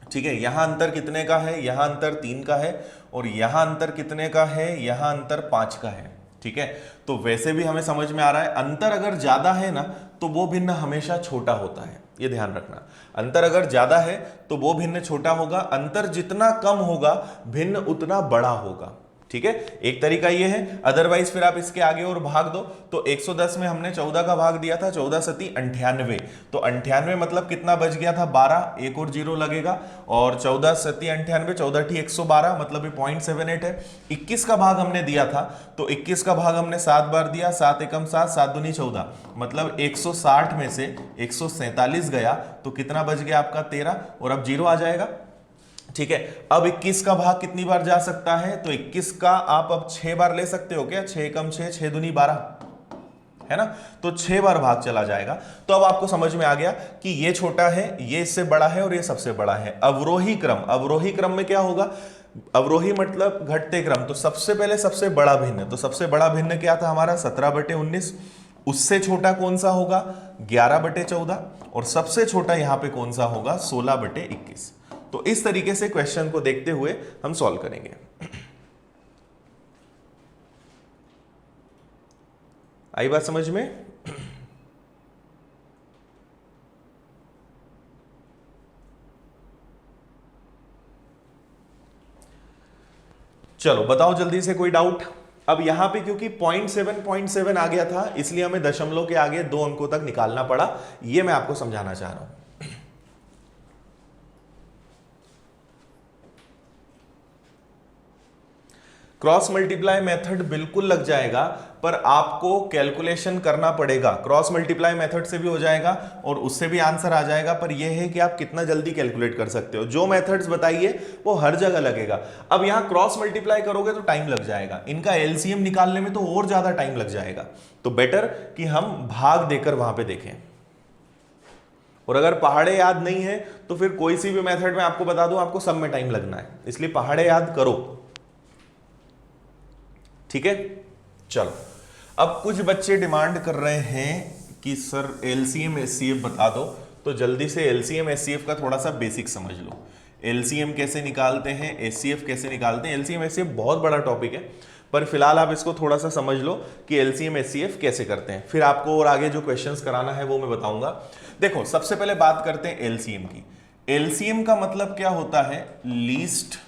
ठीक है, यहां अंतर कितने का है, यहां अंतर 3 का है, और यहां अंतर कितने का है, यहां अंतर 5 का है, ठीक है। तो वैसे भी हमें समझ में आ रहा है, अंतर अगर ज्यादा है ना तो वो भिन्न हमेशा छोटा होता है, ये ध्यान रखना। अंतर अगर ज्यादा है तो वो भिन्न छोटा होगा, अंतर जितना कम होगा भिन्न उतना बड़ा होगा, ठीक है, एक तरीका ये है। अदरवाइज फिर आप इसके आगे और भाग दो, तो 110 में हमने 14 का भाग दिया था, 14 सती 98, तो 98 मतलब कितना बच गया था, 12, एक और 0 लगेगा, और 14 सती 98, 14 ठी 112, मतलब ये 0.78 है। 21 का भाग हमने दिया था, तो 21 का भाग हमने 7 बार दिया, 7 एकम 7, 7 दूनी 14, मतलब 160 में से 147 गया, तो कितना बच गया आपका 13, और अब 0 आ जाएगा, ठीक है। अब 21 का भाग कितनी बार जा सकता है, तो 21 का आप अब 6 बार ले सकते हो क्या, 6 कम 6, 6 दूनी 12, है ना, तो 6 बार भाग चला जाएगा। तो अब आपको समझ में आ गया कि ये छोटा है, ये इससे बड़ा है, और ये सबसे बड़ा है। अवरोही क्रम, अवरोही क्रम में क्या होगा, अवरोही मतलब घटते क्रम, तो सबसे पहले सबसे बड़ा भिन्न, तो सबसे बड़ा भिन्न क्या था हमारा 17/19, उससे छोटा कौन सा होगा 11/14, और सबसे छोटा यहां पे कौन सा होगा 16/21। तो इस तरीके से क्वेश्चन को देखते हुए हम सॉल्व करेंगे। आई बात समझ में? चलो बताओ जल्दी से, कोई डाउट? अब यहां पे क्योंकि 0.7 आ गया था, इसलिए हमें दशमलव के आगे 2 अंकों तक निकालना पड़ा, ये मैं आपको समझाना चाह रहा हूं। क्रॉस मल्टीप्लाई मेथड बिल्कुल लग जाएगा, पर आपको कैलकुलेशन करना पड़ेगा। क्रॉस मल्टीप्लाई मेथड से भी हो जाएगा और उससे भी आंसर आ जाएगा, पर यह है कि आप कितना जल्दी कैलकुलेट कर सकते हो। जो मेथड्स बताइए वो हर जगह लगेगा। अब यहां क्रॉस मल्टीप्लाई करोगे तो टाइम लग जाएगा, इनका एलसीएम निकालने में तो और ज्यादा टाइम लग जाएगा। तो बेटर कि हम भाग देकर वहां पे देखें। और अगर पहाड़े याद नहीं है तो फिर कोई सी भी मेथड में आपको बता दूं, आपको सब में टाइम लगना है, इसलिए पहाड़े याद करो, ठीक है। चलो, अब कुछ बच्चे डिमांड कर रहे हैं कि सर एलसीएम एचसीएफ बता दो, तो जल्दी से एलसीएम एचसीएफ का थोड़ा सा बेसिक समझ लो। एलसीएम कैसे निकालते हैं, एचसीएफ कैसे निकालते हैं। एलसीएम एचसीएफ बहुत बड़ा टॉपिक है, पर फिलहाल आप इसको थोड़ा सा समझ लो कि एलसीएम एचसीएफ कैसे करते हैं, फिर आपको और आगे जो क्वेश्चंस कराना है वो मैं बताऊंगा। देखो सबसे पहले बात करते हैं एलसीएम की। एलसीएम का मतलब क्या होता है, लीस्ट,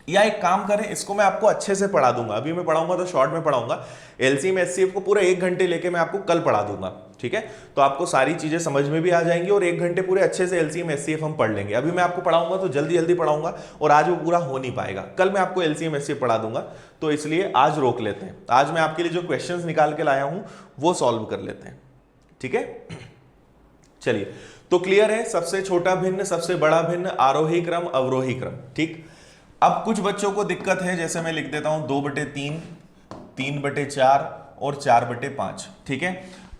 या एक काम करें, इसको मैं आपको अच्छे से पढ़ा दूंगा, अभी मैं पढ़ाऊंगा तो शॉर्ट में पढ़ाऊंगा। एलसीएम एचसीएफ को पूरा 1 घंटे लेके मैं आपको कल पढ़ा दूंगा, ठीक है। तो आपको सारी चीजें समझ में भी आ जाएंगी और 1 घंटे पूरे अच्छे से एलसीएम एचसीएफ हम पढ़ लेंगे। अभी मैं आपको पढ़ाऊंगा तो जल्दी जल्दी पढ़ाऊंगा और आज वो पूरा हो नहीं पाएगा। कल मैं आपको एलसीएम एचसीएफ पढ़ा दूंगा, तो इसलिए आज रोक लेते हैं। आज मैं आपके लिए जो क्वेश्चंस निकाल के लाया हूं वो सॉल्व कर लेते हैं, ठीक है। चलिए, तो क्लियर है, सबसे छोटा भिन्न, सबसे बड़ा भिन्न, आरोही क्रम, अवरोही क्रम, ठीक। अब कुछ बच्चों को दिक्कत है, जैसे मैं लिख देता हूं 2/3, 3/4 और 4/5, ठीक है।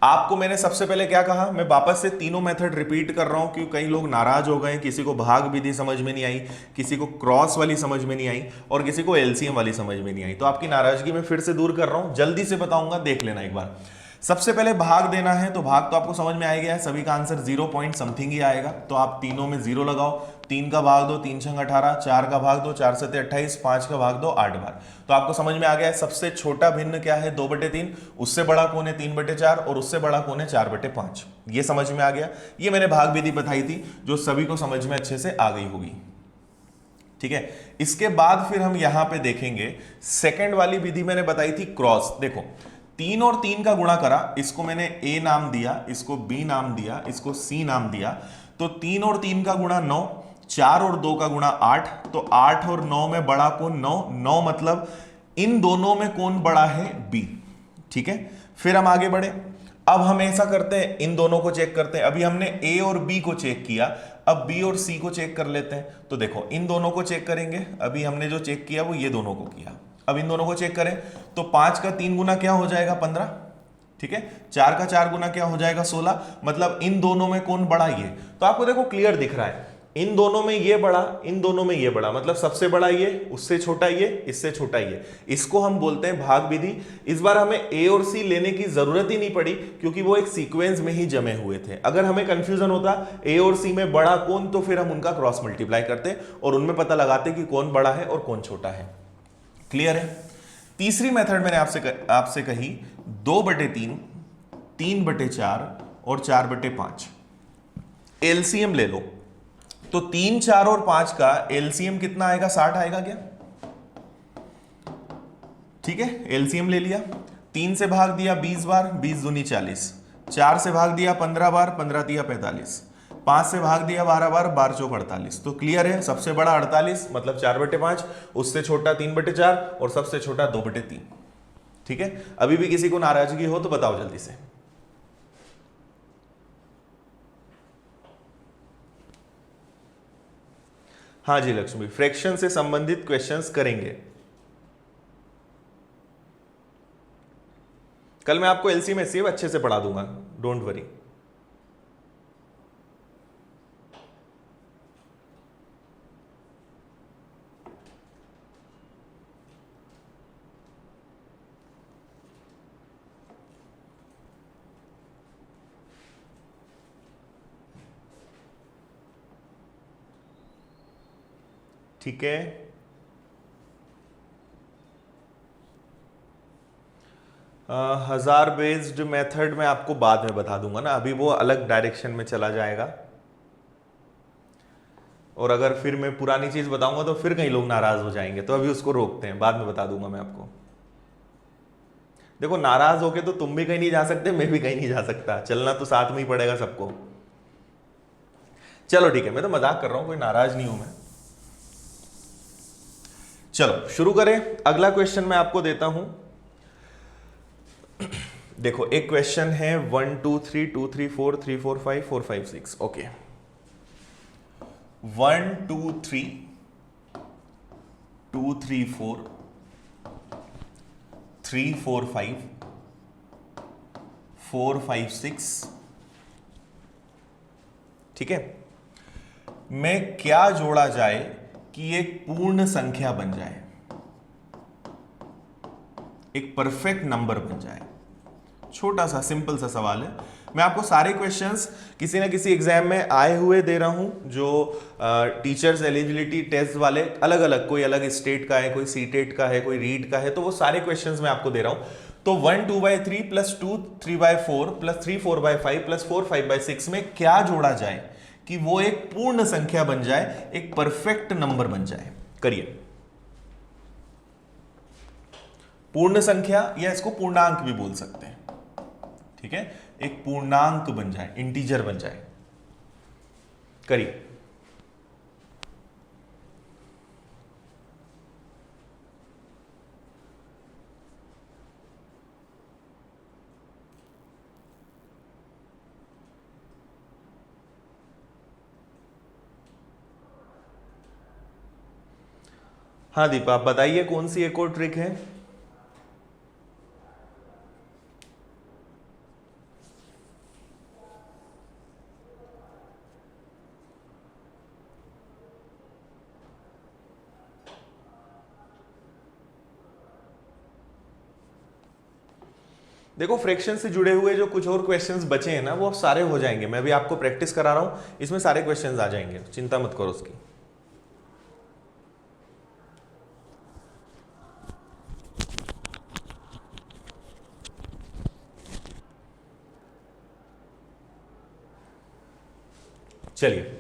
आपको मैंने सबसे पहले क्या कहा, मैं वापस से तीनों मेथड रिपीट कर रहा हूं क्योंकि कई लोग नाराज हो गए, किसी को भाग विधि समझ में नहीं आई, किसी को क्रॉस वाली समझ में नहीं आई और किसी को एलसीएम वाली समझ में नहीं आई। तो आपकी नाराजगी मैं फिर से दूर कर रहा हूं, जल्दी से बताऊंगा, देख लेना एक बार। सबसे पहले भाग देना है, तो भाग तो आपको समझ में आ गया है, सभी का आंसर 0 पॉइंट समथिंग ही आएगा, तो आप तीनों में 0 लगाओ। 3 का भाग दो, 3 छंग 18, 4 का भाग दो, 4 सत्ते 28, 5 का भाग दो 8 बार। तो आपको समझ में आ गया है सबसे छोटा भिन्न क्या है, 2/3, उससे बड़ा कौन है 3/4, और उससे बड़ा कौन है 4/5। ये समझ में आ गया। ये मैंने भाग विधि बताई थी जो सभी को समझ में अच्छे से आ गई होगी। ठीक है, इसके बाद फिर हम यहां पे देखेंगे सेकंड वाली विधि मैंने बताई थी क्रॉस। देखो 3 और 3 का गुणा करा, इसको मैंने ए नाम दिया, इसको बी नाम दिया, इसको सी नाम दिया। तो 3 और 3 का गुणा 9, 4 और 2 का गुणा 8, तो 8 और 9 में बड़ा कौन 9, 9 मतलब इन दोनों में कौन बड़ा है बी। ठीक है, फिर हम आगे बढ़े। अब हम ऐसा करते हैं, इन दोनों को चेक करते हैं। अभी हमने ए और बी को चेक किया, अब बी और सी को चेक कर लेते हैं। तो देखो इन दोनों को चेक करेंगे, अभी हमने जो चेक किया वो ये दोनों को किया। अब इन दोनों को चेक करें तो 5 का 3 गुना क्या हो जाएगा 15। ठीक है, 4 का 4 गुना क्या हो जाएगा 16, मतलब इन दोनों में कौन बड़ा, ये। तो आपको देखो क्लियर दिख रहा है, इन दोनों में ये बड़ा, इन दोनों में ये बड़ा, मतलब सबसे बड़ा ये, उससे छोटा ये, इससे छोटा ये। इसको हम बोलते हैं भाग विधि। इस बार हमें ए और सी लेने की जरूरत ही नहीं पड़ी क्योंकि वो एक सीक्वेंस में ही जमे हुए थे। अगर हमें कंफ्यूजन होता ए और सी में बड़ा कौन, तो फिर हम उनका क्रॉस मल्टीप्लाई करते और उनमें पता लगाते कि कौन बड़ा है और कौन छोटा है। क्लियर है। तीसरी मेथड मैंने आपसे कही 2/3, 3/4 और 4/5। एलसीएम ले लो, तो 3, 4 और 5 का एलसीएम कितना आएगा, 60 आएगा क्या। ठीक है, एलसीएम ले लिया, 3 से भाग दिया 20 बार, 20 दूनी 40, 4 से भाग दिया 15 बार, 15 दिया 45, 5 से भाग दिया 12 बार, 12 चौक 48। तो क्लियर है, सबसे बड़ा 48 मतलब 4/5, उससे छोटा 3/4 और सबसे छोटा 2/3। ठीक है, अभी भी किसी को नाराजगी हो तो बताओ जल्दी से। हाँ जी लक्ष्मी, फ्रैक्शन से संबंधित क्वेश्चंस करेंगे। कल मैं आपको एलसीएम एचसीएफ अच्छे से पढ़ा दूंगा, डोंट वरी। ठीक है, हजार बेस्ड मेथड में आपको बाद में बता दूंगा ना, अभी वो अलग डायरेक्शन में चला जाएगा। और अगर फिर मैं पुरानी चीज बताऊंगा तो फिर कई लोग नाराज हो जाएंगे, तो अभी उसको रोकते हैं, बाद में बता दूंगा मैं आपको। देखो नाराज होके तो तुम भी कहीं नहीं जा सकते, मैं भी कहीं नहीं जा सकता, चलना तो साथ में ही पड़ेगा सबको। चलो ठीक है, मैं तो मजाक कर रहा हूं, कोई नाराज नहीं हूं मैं। चलो शुरू करें। अगला क्वेश्चन मैं आपको देता हूं। देखो एक क्वेश्चन है 1 2 3 2 3 4 3 4 5 4 5 6। ओके, 1 2 3 2 3 4 3 4 5 4 5 6। ठीक है, में क्या जोड़ा जाए कि एक पूर्ण संख्या बन जाए, एक परफेक्ट नंबर बन जाए। छोटा सा सिंपल सा सवाल है। मैं आपको सारे क्वेश्चंस किसी ना किसी एग्जाम में आए हुए दे रहा हूं, जो टीचर्स एलिजिबिलिटी टेस्ट वाले अलग अलग, कोई अलग स्टेट का है, कोई सीटेट का है, कोई रीट का है, तो वो सारे क्वेश्चंस मैं आपको दे रहा हूं। तो 1 2/3 प्लस 2 3/4 प्लस 3 4/5 प्लस 4 5/6 में क्या जोड़ा जाए कि वो एक पूर्ण संख्या बन जाए, एक परफेक्ट नंबर बन जाए। करिए। पूर्ण संख्या या इसको पूर्णांक भी बोल सकते हैं। ठीक है, एक पूर्णांक बन जाए, इंटीजर बन जाए। करिए। हाँ दीपा, आप बताइए कौन सी एक और ट्रिक है। देखो फ्रैक्शन से जुड़े हुए जो कुछ और क्वेश्चंस बचे हैं ना वो सारे हो जाएंगे, मैं भी आपको प्रैक्टिस करा रहा हूं, इसमें सारे क्वेश्चंस आ जाएंगे, चिंता मत करो उसकी। चलिए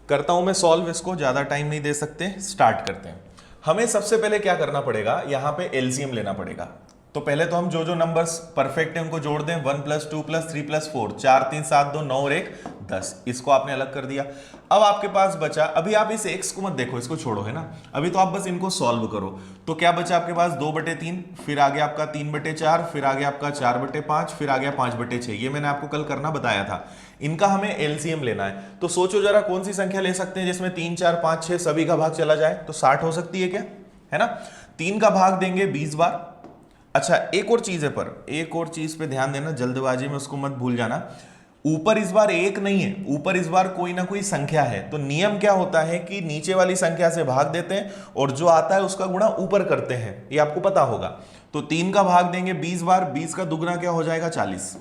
करता हूं मैं सॉल्व इसको, ज्यादा टाइम नहीं दे सकते, स्टार्ट करते हैं। हमें सबसे पहले क्या करना पड़ेगा, यहां पे एलसीएम लेना पड़ेगा। तो पहले तो हम जो जो नंबर्स परफेक्ट है उनको जोड़ दें, 1 + 2 + 3 + 4, 4 3 7 2 9 और 1 10, इसको आपने अलग कर दिया। अब आपके पास बचा, अभी आप इस x को मत देखो, इसको छोड़ो, है ना, अभी तो आप बस इनको सॉल्व करो। तो क्या बचा आपके पास, 2/3, फिर आ गया आपका 3/4, फिर आ गया आपका 4/5, फिर आ गया 5/6, ये मैंने आपको कल करना बताया था। इनका हमें एलसीएम लेना है, तो सोचो जरा कौन सी संख्या ले सकते हैं जिसमें 3 4 5 6 सभी का भाग चला जाए, तो 60 हो सकती है क्या, है ना। 3 का भाग देंगे 20 बार। अच्छा एक और चीज है, पर एक और चीज पे ध्यान देना, जल्दबाजी में उसको मत भूल जाना, ऊपर इस बार एक नहीं है, ऊपर इस बार कोई ना कोई संख्या है। तो नियम क्या होता है कि नीचे वाली संख्या से भाग देते हैं और जो आता है उसका गुणा ऊपर करते हैं, ये आपको पता होगा। तो 3 का भाग देंगे 20 बार, 20 का दुगना क्या हो जाएगा 40।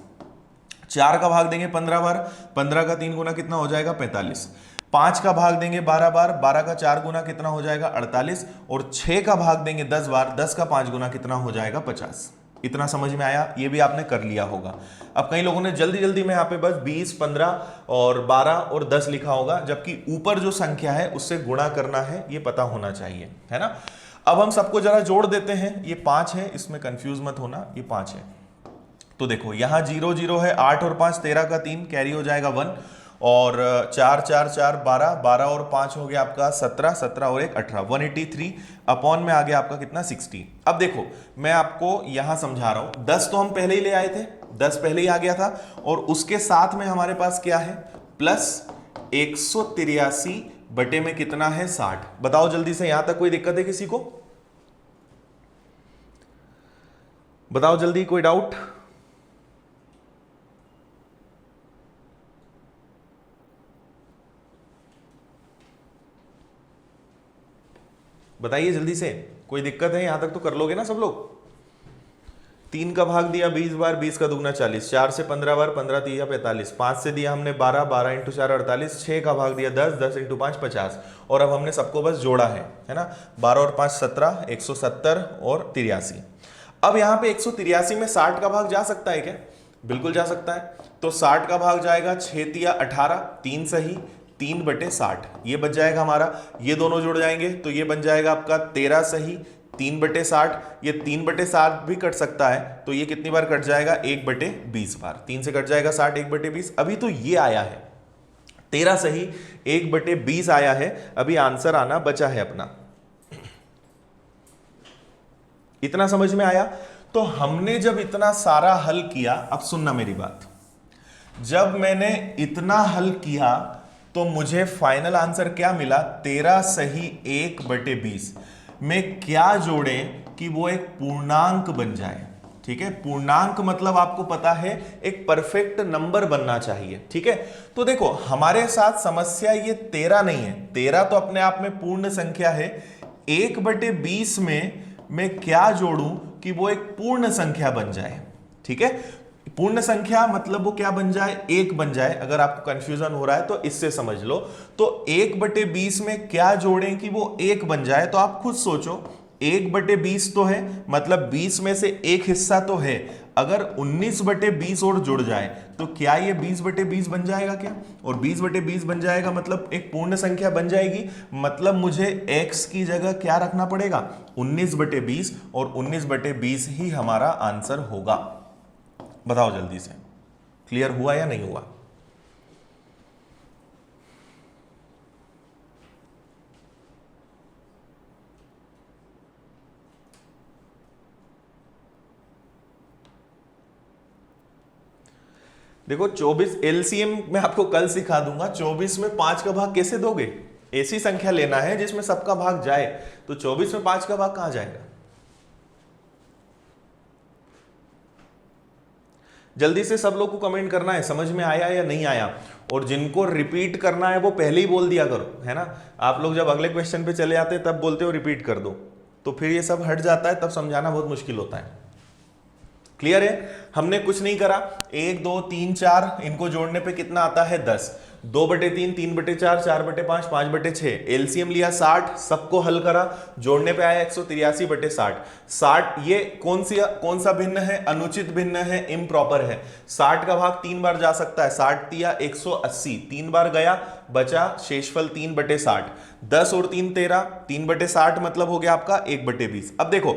4 का भाग देंगे 15 बार, 15 का 3 गुना कितना हो जाएगा 45। 5 का भाग देंगे 12 बार, 12 का 4 गुना कितना हो जाएगा 48। और 6 का भाग देंगे 10 बार, 10 का 5 गुना कितना हो जाएगा 50। इतना समझ में आया, ये भी आपने कर लिया होगा। अब कई लोगों ने जल्दी जल्दी में यहाँ पे बस 20, 15 और 12 और 10 लिखा होगा, जबकि ऊपर जो संख्या है उससे गुणा करना है, ये पता होना चाहिए, है ना। अब हम सबको जरा जोड़ देते हैं, ये 5 है, इसमें कंफ्यूज मत होना, ये 5 है। तो देखो यहां 0 0 है, 8 और 5 13 का 3 कैरी हो जाएगा 1, और 4 4 4 12, 12 और 5 हो गया आपका 17, 17 और 1 18, 183 अपॉन में आ गया आपका कितना 60। अब देखो मैं आपको यहां समझा रहा हूं, 10 तो हम पहले ही ले आए थे, 10 पहले ही आ गया था, और उसके साथ में हमारे पास क्या है प्लस 183 बटे में कितना है 60। बताओ जल्दी से, यहां तक कोई दिक्कत है किसी को, बताओ जल्दी, कोई डाउट। बताइए जल्दी से, कोई दिक्कत है, यहां तक तो कर लोगे ना सब लोग। 3 का भाग दिया 20 बार, 20 का दुगना 40, 4 से 15 बार, 15 3 45, 5 से दिया हमने 12, 12 × 4 48, 6 का भाग दिया 10, 10 × 5 50, और अब हमने सबको बस जोड़ा है ना, 12 और 5 17, 170 और 83। अब यहाँ पे 183 में 60 का भाग जा सकता है क्या, बिल्कुल जा सकता है। तो 60 का भाग जाएगा 6 तिया 18, 3 सही, 3/60, ये बच जाएगा हमारा। ये दोनों जुड़ जाएंगे तो ये बन जाएगा आपका 13 सही, 3/60, ये 3/60 भी कट सकता है, तो ये कितनी बार कट जाएगा 1/20 बार, 3 से कट जाएगा 60, 1/20। अभी तो ये आया है 13 सही, 1/20 आया है, अभी आंसर आना बचा है अपना। इतना समझ में आया। तो हमने जब इतना सारा हल किया, अब सुनना मेरी बात, जब मैंने इतना हल किया तो मुझे फाइनल आंसर क्या मिला, 13 सही 1/20 में क्या जोड़ें कि वो एक पूर्णांक बन जाए। ठीक है, पूर्णांक मतलब आपको पता है एक परफेक्ट नंबर बनना चाहिए। ठीक है, तो देखो हमारे साथ समस्या ये 13 नहीं है, 13 तो अपने आप में पूर्ण संख्या है। 1/20 में मैं क्या जोड़ूं कि वो एक पूर्ण संख्या बन जाए। ठीक है, पूर्ण संख्या मतलब वो क्या बन जाए, 1 बन जाए। अगर आपको कंफ्यूजन हो रहा है तो इससे समझ लो। तो 1/20 में क्या जोड़ें कि वो 1 बन जाए, तो आप खुद सोचो, 1/20 तो है, मतलब 20 में से एक हिस्सा तो है। अगर 19/20 और जुड़ जाए तो क्या ये 20/20 बन जाएगा क्या, और 20/20 बन जाएगा मतलब एक पूर्ण संख्या बन जाएगी। मतलब मुझे x की जगह क्या रखना पड़ेगा, 19/20, और 19/20 ही हमारा आंसर होगा। बताओ जल्दी से, क्लियर हुआ या नहीं हुआ। देखो 24 एलसीएम मैं आपको कल सिखा दूंगा। 24 में 5 का भाग कैसे दोगे, ऐसी संख्या लेना है जिसमें सबका भाग जाए। तो 24 में 5 का भाग कहां जाएगा, जल्दी से सब लोग को कमेंट करना है, समझ में आया या नहीं आया। और जिनको रिपीट करना है वो पहले ही बोल दिया करो, है ना। आप लोग जब अगले क्वेश्चन पे चले आते हैं तब बोलते हो रिपीट कर दो, तो फिर ये सब हट जाता है, तब समझाना बहुत मुश्किल होता है। क्लियर है? हमने कुछ नहीं करा, 1 2 3 4 इनको जोड़ने पे कितना आता है 10, 2/3 3/4 4/5 5/6, एलसीएम लिया 60, सबको हल करा, जोड़ने पे आया 183/60। 60 ये कौन सा भिन्न है? अनुचित भिन्न है, इम्प्रॉपर है। 60 का भाग 3 बार जा सकता है, 60 दिया 180, 3 बार गया, बचा शेषफल 3/60, 10 और 3 13, 3/60 मतलब हो गया आपका 1/20। अब देखो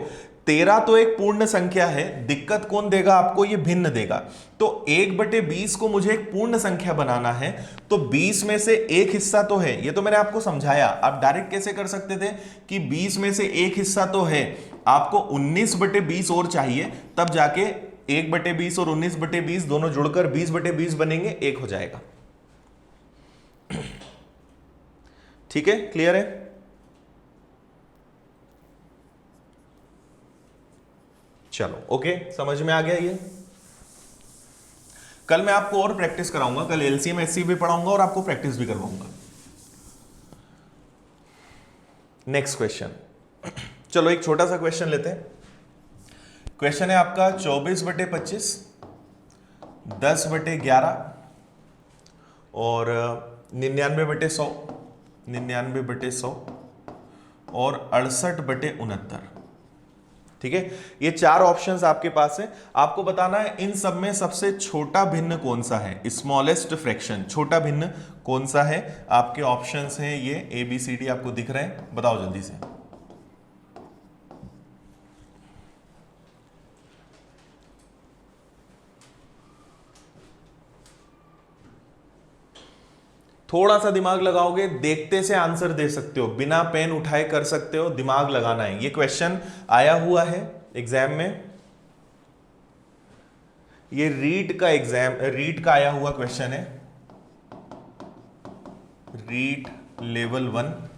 13 तो एक पूर्ण संख्या है, दिक्कत कौन देगा आपको? ये भिन्न देगा। तो 1/20 को मुझे एक पूर्ण संख्या बनाना है, तो 20 में से एक हिस्सा तो है, ये तो मैंने आपको समझाया। आप डायरेक्ट कैसे कर सकते थे कि 20 में से एक हिस्सा तो है, आपको 19/20 और चाहिए, तब जाके 1/20 और 19/20 दोनों जुड़कर 20/20 बनेंगे, एक हो जाएगा। ठीक है, क्लियर है? चलो ओके, समझ में आ गया ये। कल मैं आपको और प्रैक्टिस कराऊंगा, कल एलसीएम एससी भी पढ़ाऊंगा और आपको प्रैक्टिस भी करवाऊंगा। नेक्स्ट क्वेश्चन, चलो एक छोटा सा क्वेश्चन लेते हैं। क्वेश्चन है आपका 24/25, 10/11 और 99/100, 99/100 और 68/69। ठीक है, ये 4 ऑप्शंस आपके पास है। आपको बताना है इन सब में सबसे छोटा भिन्न कौन सा है, स्मॉलेस्ट फ्रैक्शन, छोटा भिन्न कौन सा है। आपके ऑप्शंस हैं ये ABCD आपको दिख रहे हैं, बताओ जल्दी से। थोड़ा सा दिमाग लगाओगे, देखते से आंसर दे सकते हो, बिना पेन उठाए कर सकते हो, दिमाग लगाना है। ये क्वेश्चन आया हुआ है एग्जाम में, ये रीट का आया हुआ क्वेश्चन है, रीट लेवल 1।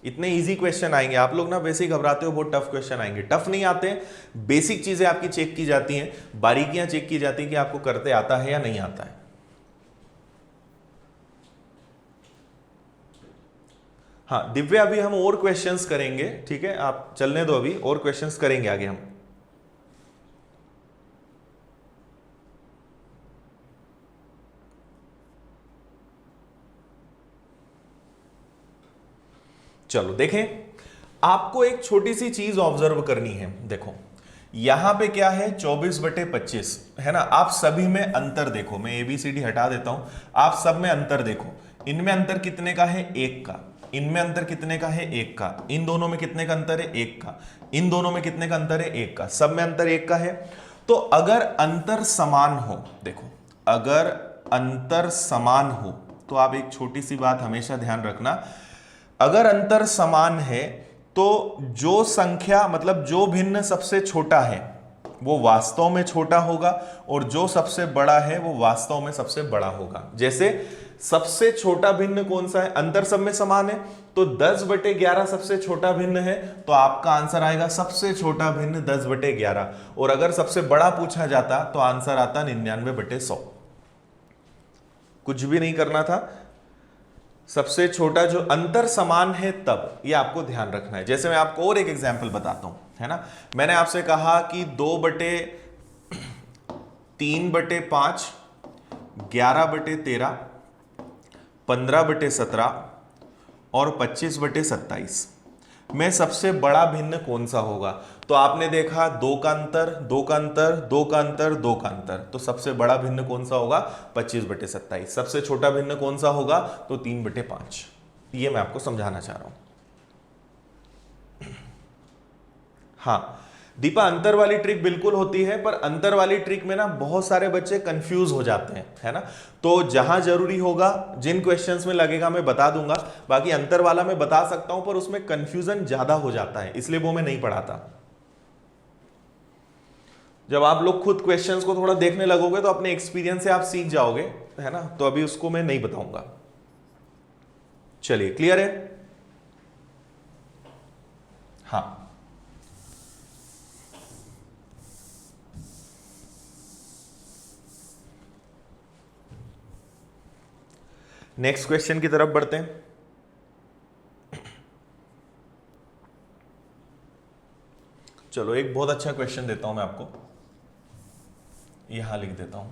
इतने इजी क्वेश्चन आएंगे, आप लोग ना वैसे ही घबराते हो, बहुत टफ क्वेश्चन आएंगे। टफ नहीं आते, बेसिक चीजें आपकी चेक की जाती हैं, बारीकियां चेक की जाती हैं कि आपको करते आता है या नहीं आता है। हाँ दिव्या, अभी हम और क्वेश्चंस करेंगे, ठीक है, आप चलने दो, अभी और क्वेश्चंस करेंगे आगे हम। चलो देखें, आपको एक छोटी सी चीज ऑब्जर्व करनी है। देखो यहां पे क्या है, 24/25 है ना। आप सभी में अंतर देखो, मैं ABCD हटा देता हूं, आप सब में अंतर देखो। इनमें अंतर कितने का है? 1 का। इनमें अंतर कितने का है? 1 का। इन दोनों में कितने का अंतर है? 1 का। इन दोनों में कितने का अंतर है? 1 का। सब में अंतर 1 का है। तो अगर अंतर समान हो, देखो अगर अंतर समान हो, तो आप एक छोटी सी बात हमेशा ध्यान रखना, अगर अंतर समान है तो जो संख्या मतलब जो भिन्न सबसे छोटा है वो वास्तव में छोटा होगा, और जो सबसे बड़ा है वो वास्तव में सबसे बड़ा होगा। जैसे सबसे छोटा भिन्न कौन सा है? अंतर सब में समान है, तो 10/11 सबसे छोटा भिन्न है, तो आपका आंसर आएगा सबसे छोटा भिन्न 10/11। और अगर सबसे बड़ा पूछा जाता तो आंसर आता 99/100। कुछ भी नहीं करना था, सबसे छोटा जो अंतर समान है तब, ये आपको ध्यान रखना है। जैसे मैं आपको और एक एग्जांपल बताता हूं, है ना। मैंने आपसे कहा कि 2/3/5, 11/13, 15/17 और 25/27 में सबसे बड़ा भिन्न कौन सा होगा। तो आपने देखा 2 का अंतर, 2 का अंतर, 2 का अंतर, 2 का अंतर, तो सबसे बड़ा भिन्न कौन सा होगा? 25/27। सबसे छोटा भिन्न कौन सा होगा? तो 3/5। ये मैं आपको समझाना चाह रहा हूं। हाँ दीपा, अंतर वाली ट्रिक बिल्कुल होती है, पर अंतर वाली ट्रिक में ना बहुत सारे बच्चे कंफ्यूज हो जाते हैं, है ना। तो जहां जरूरी होगा, जिन क्वेश्चंस में लगेगा मैं बता दूंगा, बाकी अंतर वाला मैं बता सकता हूं पर उसमें कंफ्यूजन ज्यादा हो जाता है, इसलिए वो मैं नहीं पढ़ाता। जब आप लोग खुद क्वेश्चंस को थोड़ा देखने लगोगे तो अपने एक्सपीरियंस से आप सीख जाओगे, है ना। तो अभी उसको मैं नहीं बताऊंगा। चलिए क्लियर है? हाँ नेक्स्ट क्वेश्चन की तरफ बढ़ते हैं। चलो एक बहुत अच्छा क्वेश्चन देता हूं मैं आपको, यहां लिख देता हूं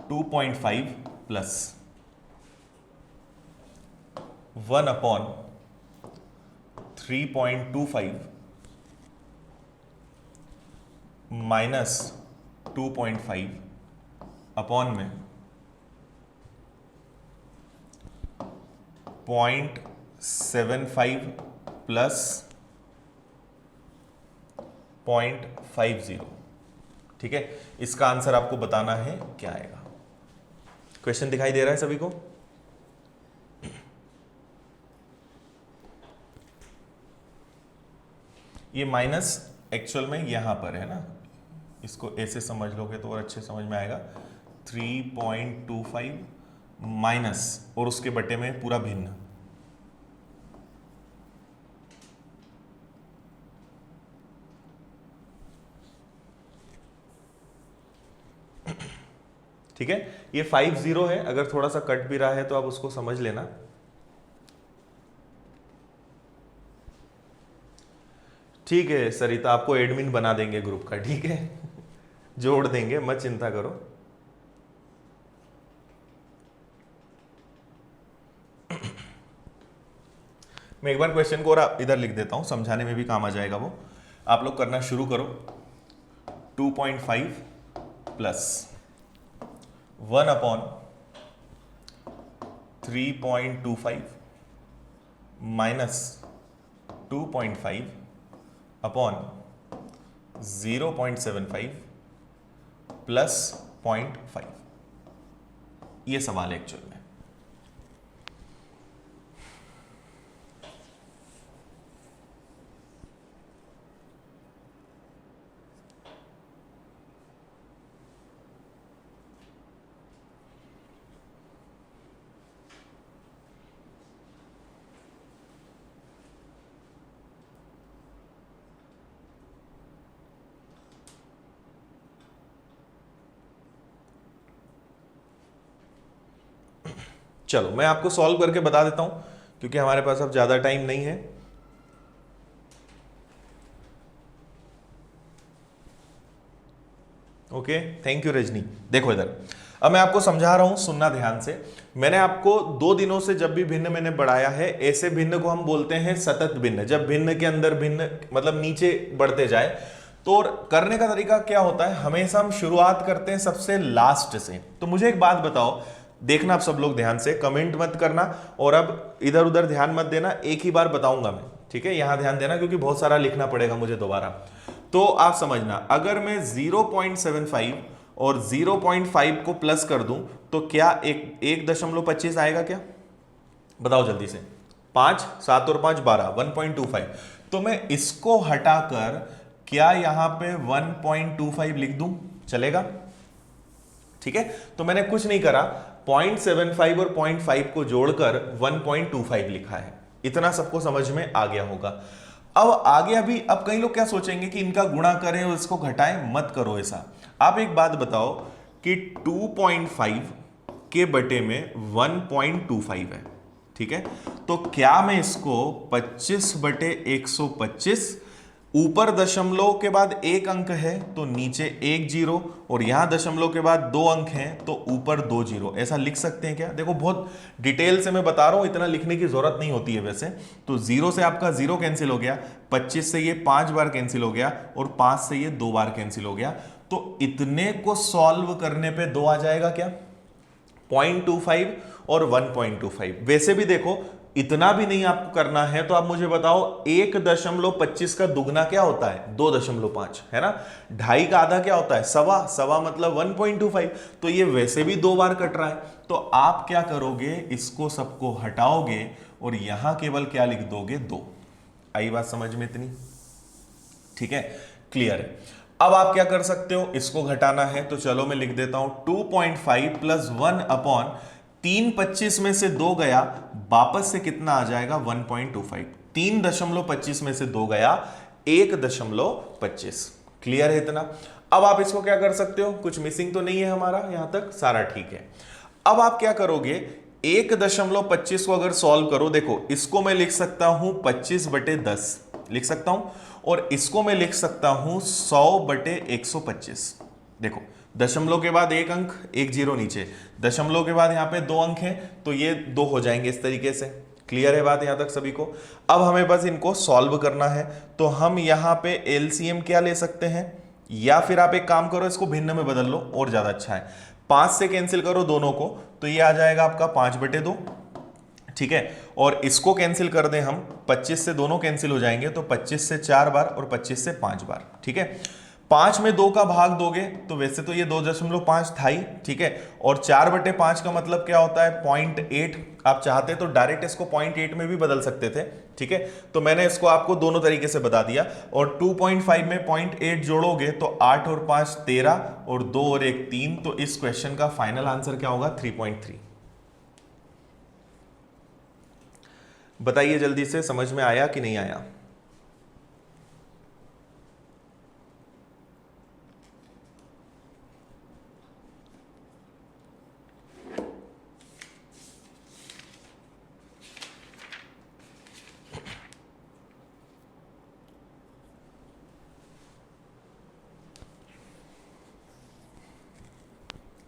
2.5 प्लस 1/3.25 माइनस 2.5 अपॉन में 0.75 प्लस 0.50। ठीक है, इसका आंसर आपको बताना है क्या आएगा। क्वेश्चन दिखाई दे रहा है सभी को? ये माइनस एक्चुअल में यहां पर है ना, इसको ऐसे समझ लोगे तो और अच्छे समझ में आएगा। 3.25 माइनस और उसके बटे में पूरा भिन्न, ठीक है। ये 50 है, अगर थोड़ा सा कट भी रहा है तो आप उसको समझ लेना। ठीक है सरिता, आपको एडमिन बना देंगे ग्रुप का, ठीक है जोड़ देंगे, मत चिंता करो। मैं एक बार क्वेश्चन को और इधर लिख देता हूं, समझाने में भी काम आ जाएगा वो। आप लोग करना शुरू करो। 2.5 प्लस 1/3.25 माइनस 2.5 अपॉन 0.75 प्लस 0.5। ये सवाल है एक्चुअल में। चलो मैं आपको सॉल्व करके बता देता हूं, क्योंकि हमारे पास अब ज्यादा टाइम नहीं है। Okay, thank you Rajni. देखो इधर, अब मैं आपको समझा रहा हूं, सुनना ध्यान से। मैंने आपको 2 दिनों से जब भी भिन्न मैंने बढ़ाया है, ऐसे भिन्न को हम बोलते हैं सतत भिन्न। जब भिन्न के अंदर भिन्न मतलब नीचे बढ़ते जाए, तो करने का तरीका क्या होता है, हमेशा हम शुरुआत करते हैं सबसे लास्ट से। तो मुझे एक बात बताओ, देखना आप सब लोग ध्यान से, कमेंट मत करना और अब इधर उधर ध्यान मत देना, एक ही बार बताऊंगा मैं, ठीक है। यहां ध्यान देना क्योंकि बहुत सारा लिखना पड़ेगा मुझे दोबारा। तो आप समझना, अगर मैं 0.75 और 0.5 को प्लस कर दूं तो क्या 1.25 आएगा क्या? बताओ जल्दी से। 5, 7 और 5 12, 1.25। तो मैं इसको हटाकर क्या यहां पे 1.25 लिख दूं, चलेगा? ठीक है, तो मैंने कुछ नहीं करा, 0.75 और 0.5 को जोड़कर 1.25 लिखा है। इतना सबको समझ में आ गया होगा। अब आगे अभी, अब कई लोग क्या सोचेंगे कि इनका गुणा करें और इसको घटाएं, मत करो ऐसा। आप एक बात बताओ कि 2.5 के बटे में 1.25 है, ठीक है। तो क्या मैं इसको 25/125, ऊपर दशमलव के बाद 1 अंक है तो नीचे 1 0, और यहां दशमलव के बाद 2 अंक हैं तो ऊपर 2 0, ऐसा लिख सकते हैं क्या? देखो बहुत डिटेल से मैं बता रहा हूं, इतना लिखने की जरूरत नहीं होती है वैसे। तो 0 से आपका 0 कैंसिल हो गया, 25 से ये 5 बार कैंसिल हो गया, और 5 से ये 2 बार कैंसिल हो गया। तो इतने को सॉल्व करने पे 2 आ जाएगा क्या? 0.25 और 1.25। वैसे भी देखो, इतना भी नहीं आपको करना है, तो आप मुझे बताओ 1.25 का दुगना क्या होता है? 2.5 है ना। 2.5 का आधा क्या होता है? सवा। सवा मतलब 1.25। तो ये वैसे भी 2 बार कट रहा है। तो आप क्या करोगे, इसको सबको हटाओगे और यहां केवल क्या लिख दोगे? 2। आई बात समझ में इतनी? ठीक है, क्लियर है। अब आप क्या कर सकते हो, इसको घटाना है तो चलो मैं लिख देता हूं 2.5 प्लस 1/3.25 में से 2 गया, वापस से कितना आ जाएगा? 1.25। 3.25 में से 2 गया, 1.25। क्लियर है इतना? अब आप इसको क्या कर सकते हो, कुछ मिसिंग तो नहीं है हमारा, यहां तक सारा ठीक है। अब आप क्या करोगे, 1.25 को अगर सॉल्व करो, देखो इसको मैं लिख सकता हूं 25/10, लिख सकता हूं, और इसको मैं लिख सकता हूं 100/125। देखो दशमलव के बाद एक अंक, एक जीरो नीचे, दशमलव के बाद यहां पे दो अंक हैं, तो ये दो हो जाएंगे इस तरीके से। क्लियर है बात यहां तक सभी को? अब हमें बस इनको सॉल्व करना है, तो हम यहां पे एलसीएम क्या ले सकते हैं, या फिर आप एक काम करो इसको भिन्न में बदल लो और ज्यादा अच्छा है, 5 से कैंसिल करो दोनों को, तो ये आ जाएगा आपका 5/2। ठीक है, और इसको कैंसिल कर दें हम, 25 से दोनों कैंसिल हो जाएंगे, तो 25 से 4 बार और 25 से 5 बार। ठीक है, 5 में 2 का भाग दोगे तो वैसे तो ये 2.5 था ही। ठीक है, और 4/5 का मतलब क्या होता है, 0.8। आप चाहते तो डायरेक्ट इसको 0.8 में भी बदल सकते थे। ठीक है, तो मैंने इसको आपको दोनों तरीके से बता दिया, और 2.5 में 0.8 जोड़ोगे तो 8 और 5 13, और 2 और 1 3, तो इस क्वेश्चन का फाइनल आंसर क्या होगा, 3.3। बताइए जल्दी से, समझ में आया कि नहीं आया?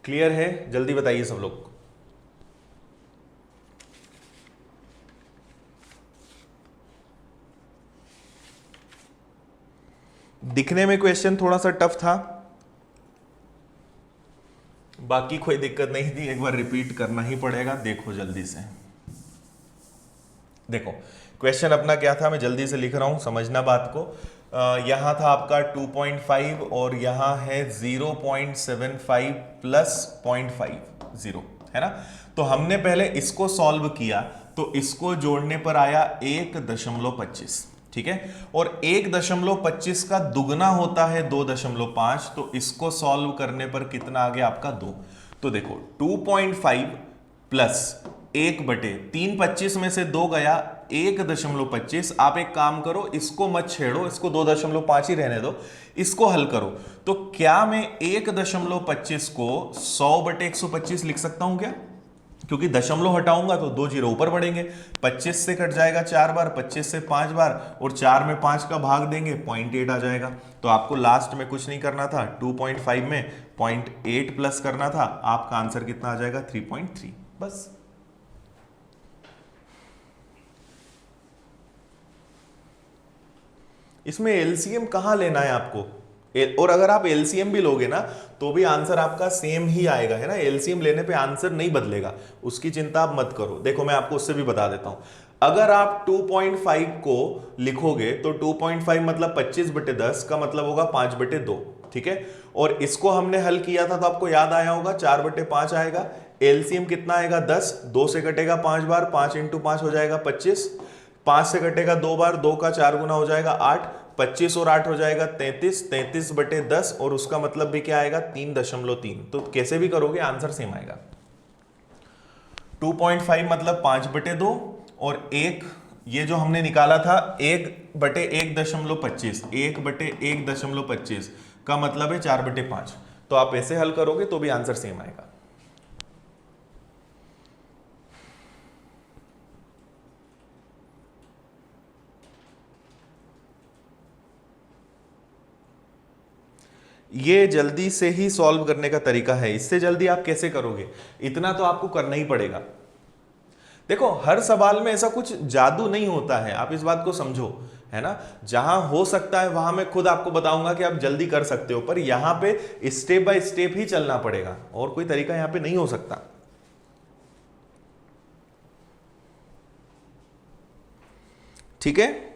क्लियर है? जल्दी बताइए सब लोग। दिखने में क्वेश्चन थोड़ा सा टफ था, बाकी कोई दिक्कत नहीं थी, एक बार रिपीट करना ही पड़ेगा। देखो जल्दी से, देखो क्वेश्चन अपना क्या था, मैं जल्दी से लिख रहा हूं, समझना बात को। यहां था आपका 2.5 और यहां है 0.75 प्लस 0.50, है ना। तो हमने पहले इसको सॉल्व किया, तो इसको जोड़ने पर आया 1.25। ठीक है, और 1.25 का दुगना होता है 2.5, तो इसको सॉल्व करने पर कितना आ गया आपका 2। तो देखो 2.5 प्लस 1/3, 25 में से 2 गया, 1.25। आप एक काम करो, इसको मत छेड़ो, इसको 2.5 ही रहने दो, इसको हल करो। तो क्या मैं 1.25 को 100/125 लिख सकता हूं क्या? क्योंकि दशमलव हटाऊंगा तो 2 जीरो ऊपर बढ़ेंगे, 25 से कट जाएगा 4 बार, 25 से 5 बार, और 4 में 5 का भाग देंगे 0.8 आ जाएगा। तो आपको लास्ट में कुछ नहीं करना था, 2.5 में 0.8 प्लस करना था, आपका आंसर कितना आ जाएगा, 3.3। बस। इसमें एलसीएम कहां लेना है आपको, और अगर आप एलसीएम भी लोगे ना तो भी आंसर आपका सेम ही आएगा, है ना। एलसीएम लेने पे आंसर नहीं बदलेगा, उसकी चिंता आप मत करो। देखो मैं आपको उससे भी बता देता हूं, अगर आप 2.5 को लिखोगे तो 2.5 मतलब 25/10 का मतलब होगा 5/2। ठीक है, और इसको हमने हल किया था तो आपको याद आया होगा 4/5 आएगा। एलसीएम कितना आएगा, 10, 2 से कटेगा 5 बार, 5 × 5 हो जाएगा 25, 5 से कटेगा 2 बार, 2 का 4 गुना हो जाएगा 8, 25 और 8 हो जाएगा 33, 33/10, और उसका मतलब भी क्या आएगा, 3.3। तो कैसे भी करोगे आंसर सेम आएगा। 2.5 मतलब 5/2, और एक ये जो हमने निकाला था 1/1.25, 1/1.25 का मतलब है 4/5। तो आप ऐसे हल करोगे तो भी आंसर सेम आएगा। ये जल्दी से ही सॉल्व करने का तरीका है, इससे जल्दी आप कैसे करोगे, इतना तो आपको करना ही पड़ेगा। देखो हर सवाल में ऐसा कुछ जादू नहीं होता है, आप इस बात को समझो, है ना। जहां हो सकता है वहां मैं खुद आपको बताऊंगा कि आप जल्दी कर सकते हो, पर यहां पे स्टेप बाय स्टेप ही चलना पड़ेगा, और कोई तरीका यहां पे नहीं हो सकता। ठीक है,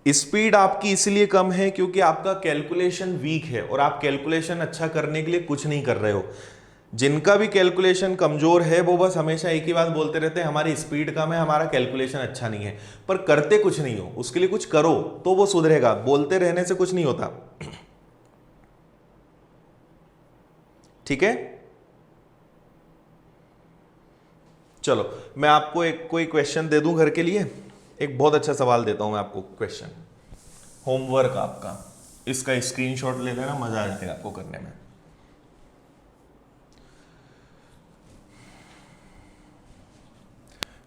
स्पीड आपकी इसलिए कम है क्योंकि आपका कैलकुलेशन वीक है, और आप कैलकुलेशन अच्छा करने के लिए कुछ नहीं कर रहे हो। जिनका भी कैलकुलेशन कमजोर है वो बस हमेशा एक ही बात बोलते रहते हैं, हमारी स्पीड कम है, हमारा कैलकुलेशन अच्छा नहीं है, पर करते कुछ नहीं हो। उसके लिए कुछ करो तो वो सुधरेगा, बोलते रहने से कुछ नहीं होता। ठीक है, चलो मैं आपको एक कोई क्वेश्चन दे दूं घर के लिए। एक बहुत अच्छा सवाल देता हूं मैं आपको, क्वेश्चन होमवर्क आपका, इसका स्क्रीनशॉट ले लेना, मजा आ जाएगा आपको करने में।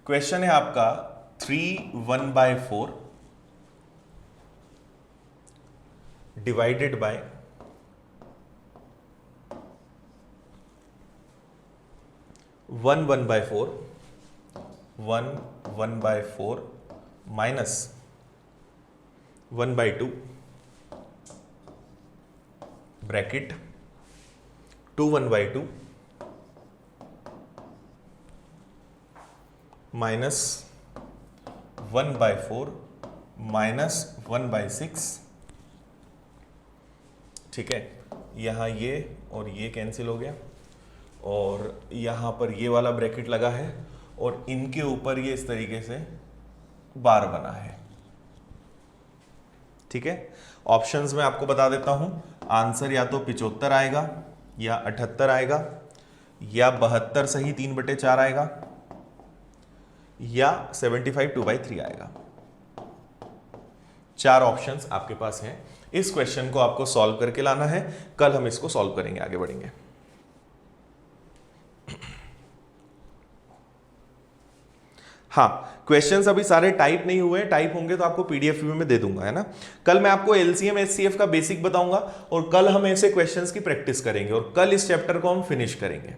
क्वेश्चन है आपका 3/4 divided by 1/4 minus 1/2 bracket 2 1/2 minus 1/4 minus 1/6। ठीक है, यहां ये और ये कैंसिल हो गया और यहां पर ये वाला ब्रैकेट लगा है और इनके ऊपर ये इस तरीके से बार बना है। ठीक है, ऑप्शंस में आपको बता देता हूं, आंसर या तो 75 आएगा या 78 आएगा या 72 सही 3/4 आएगा या 75 2/3 आएगा। 4 ऑप्शंस आपके पास हैं। इस क्वेश्चन को आपको सॉल्व करके लाना है, कल हम इसको सॉल्व करेंगे, आगे बढ़ेंगे। हाँ, क्वेश्चंस अभी सारे टाइप नहीं हुए, टाइप होंगे तो आपको पीडीएफ में दे दूंगा, है ना। कल मैं आपको एलसीएम एचसीएफ का बेसिक बताऊंगा और कल हम ऐसे क्वेश्चंस की प्रैक्टिस करेंगे और कल इस चैप्टर को हम फिनिश करेंगे।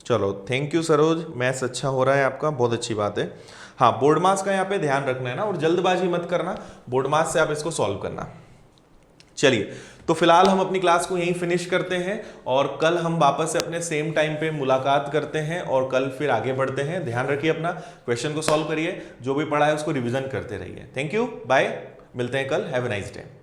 चलो, थैंक यू सरोज, मैथ्स अच्छा हो रहा है आपका, बहुत अच्छी बात है। हाँ, बोर्ड मार्क्स का यहाँ पे ध्यान रखना है ना, और जल्दबाजी मत करना, बोर्ड मार्क्स से आप इसको सॉल्व करना। चलिए, तो फिलहाल हम अपनी क्लास को यहीं फिनिश करते हैं और कल हम वापस से अपने सेम टाइम पे मुलाकात करते हैं और कल फिर आगे बढ़ते हैं। ध्यान रखिए अपना, क्वेश्चन को सॉल्व करिए, जो भी पढ़ा है उसको रिवीजन करते रहिए। थैंक यू, बाय, मिलते हैं कल, हैव ए नाइस डे।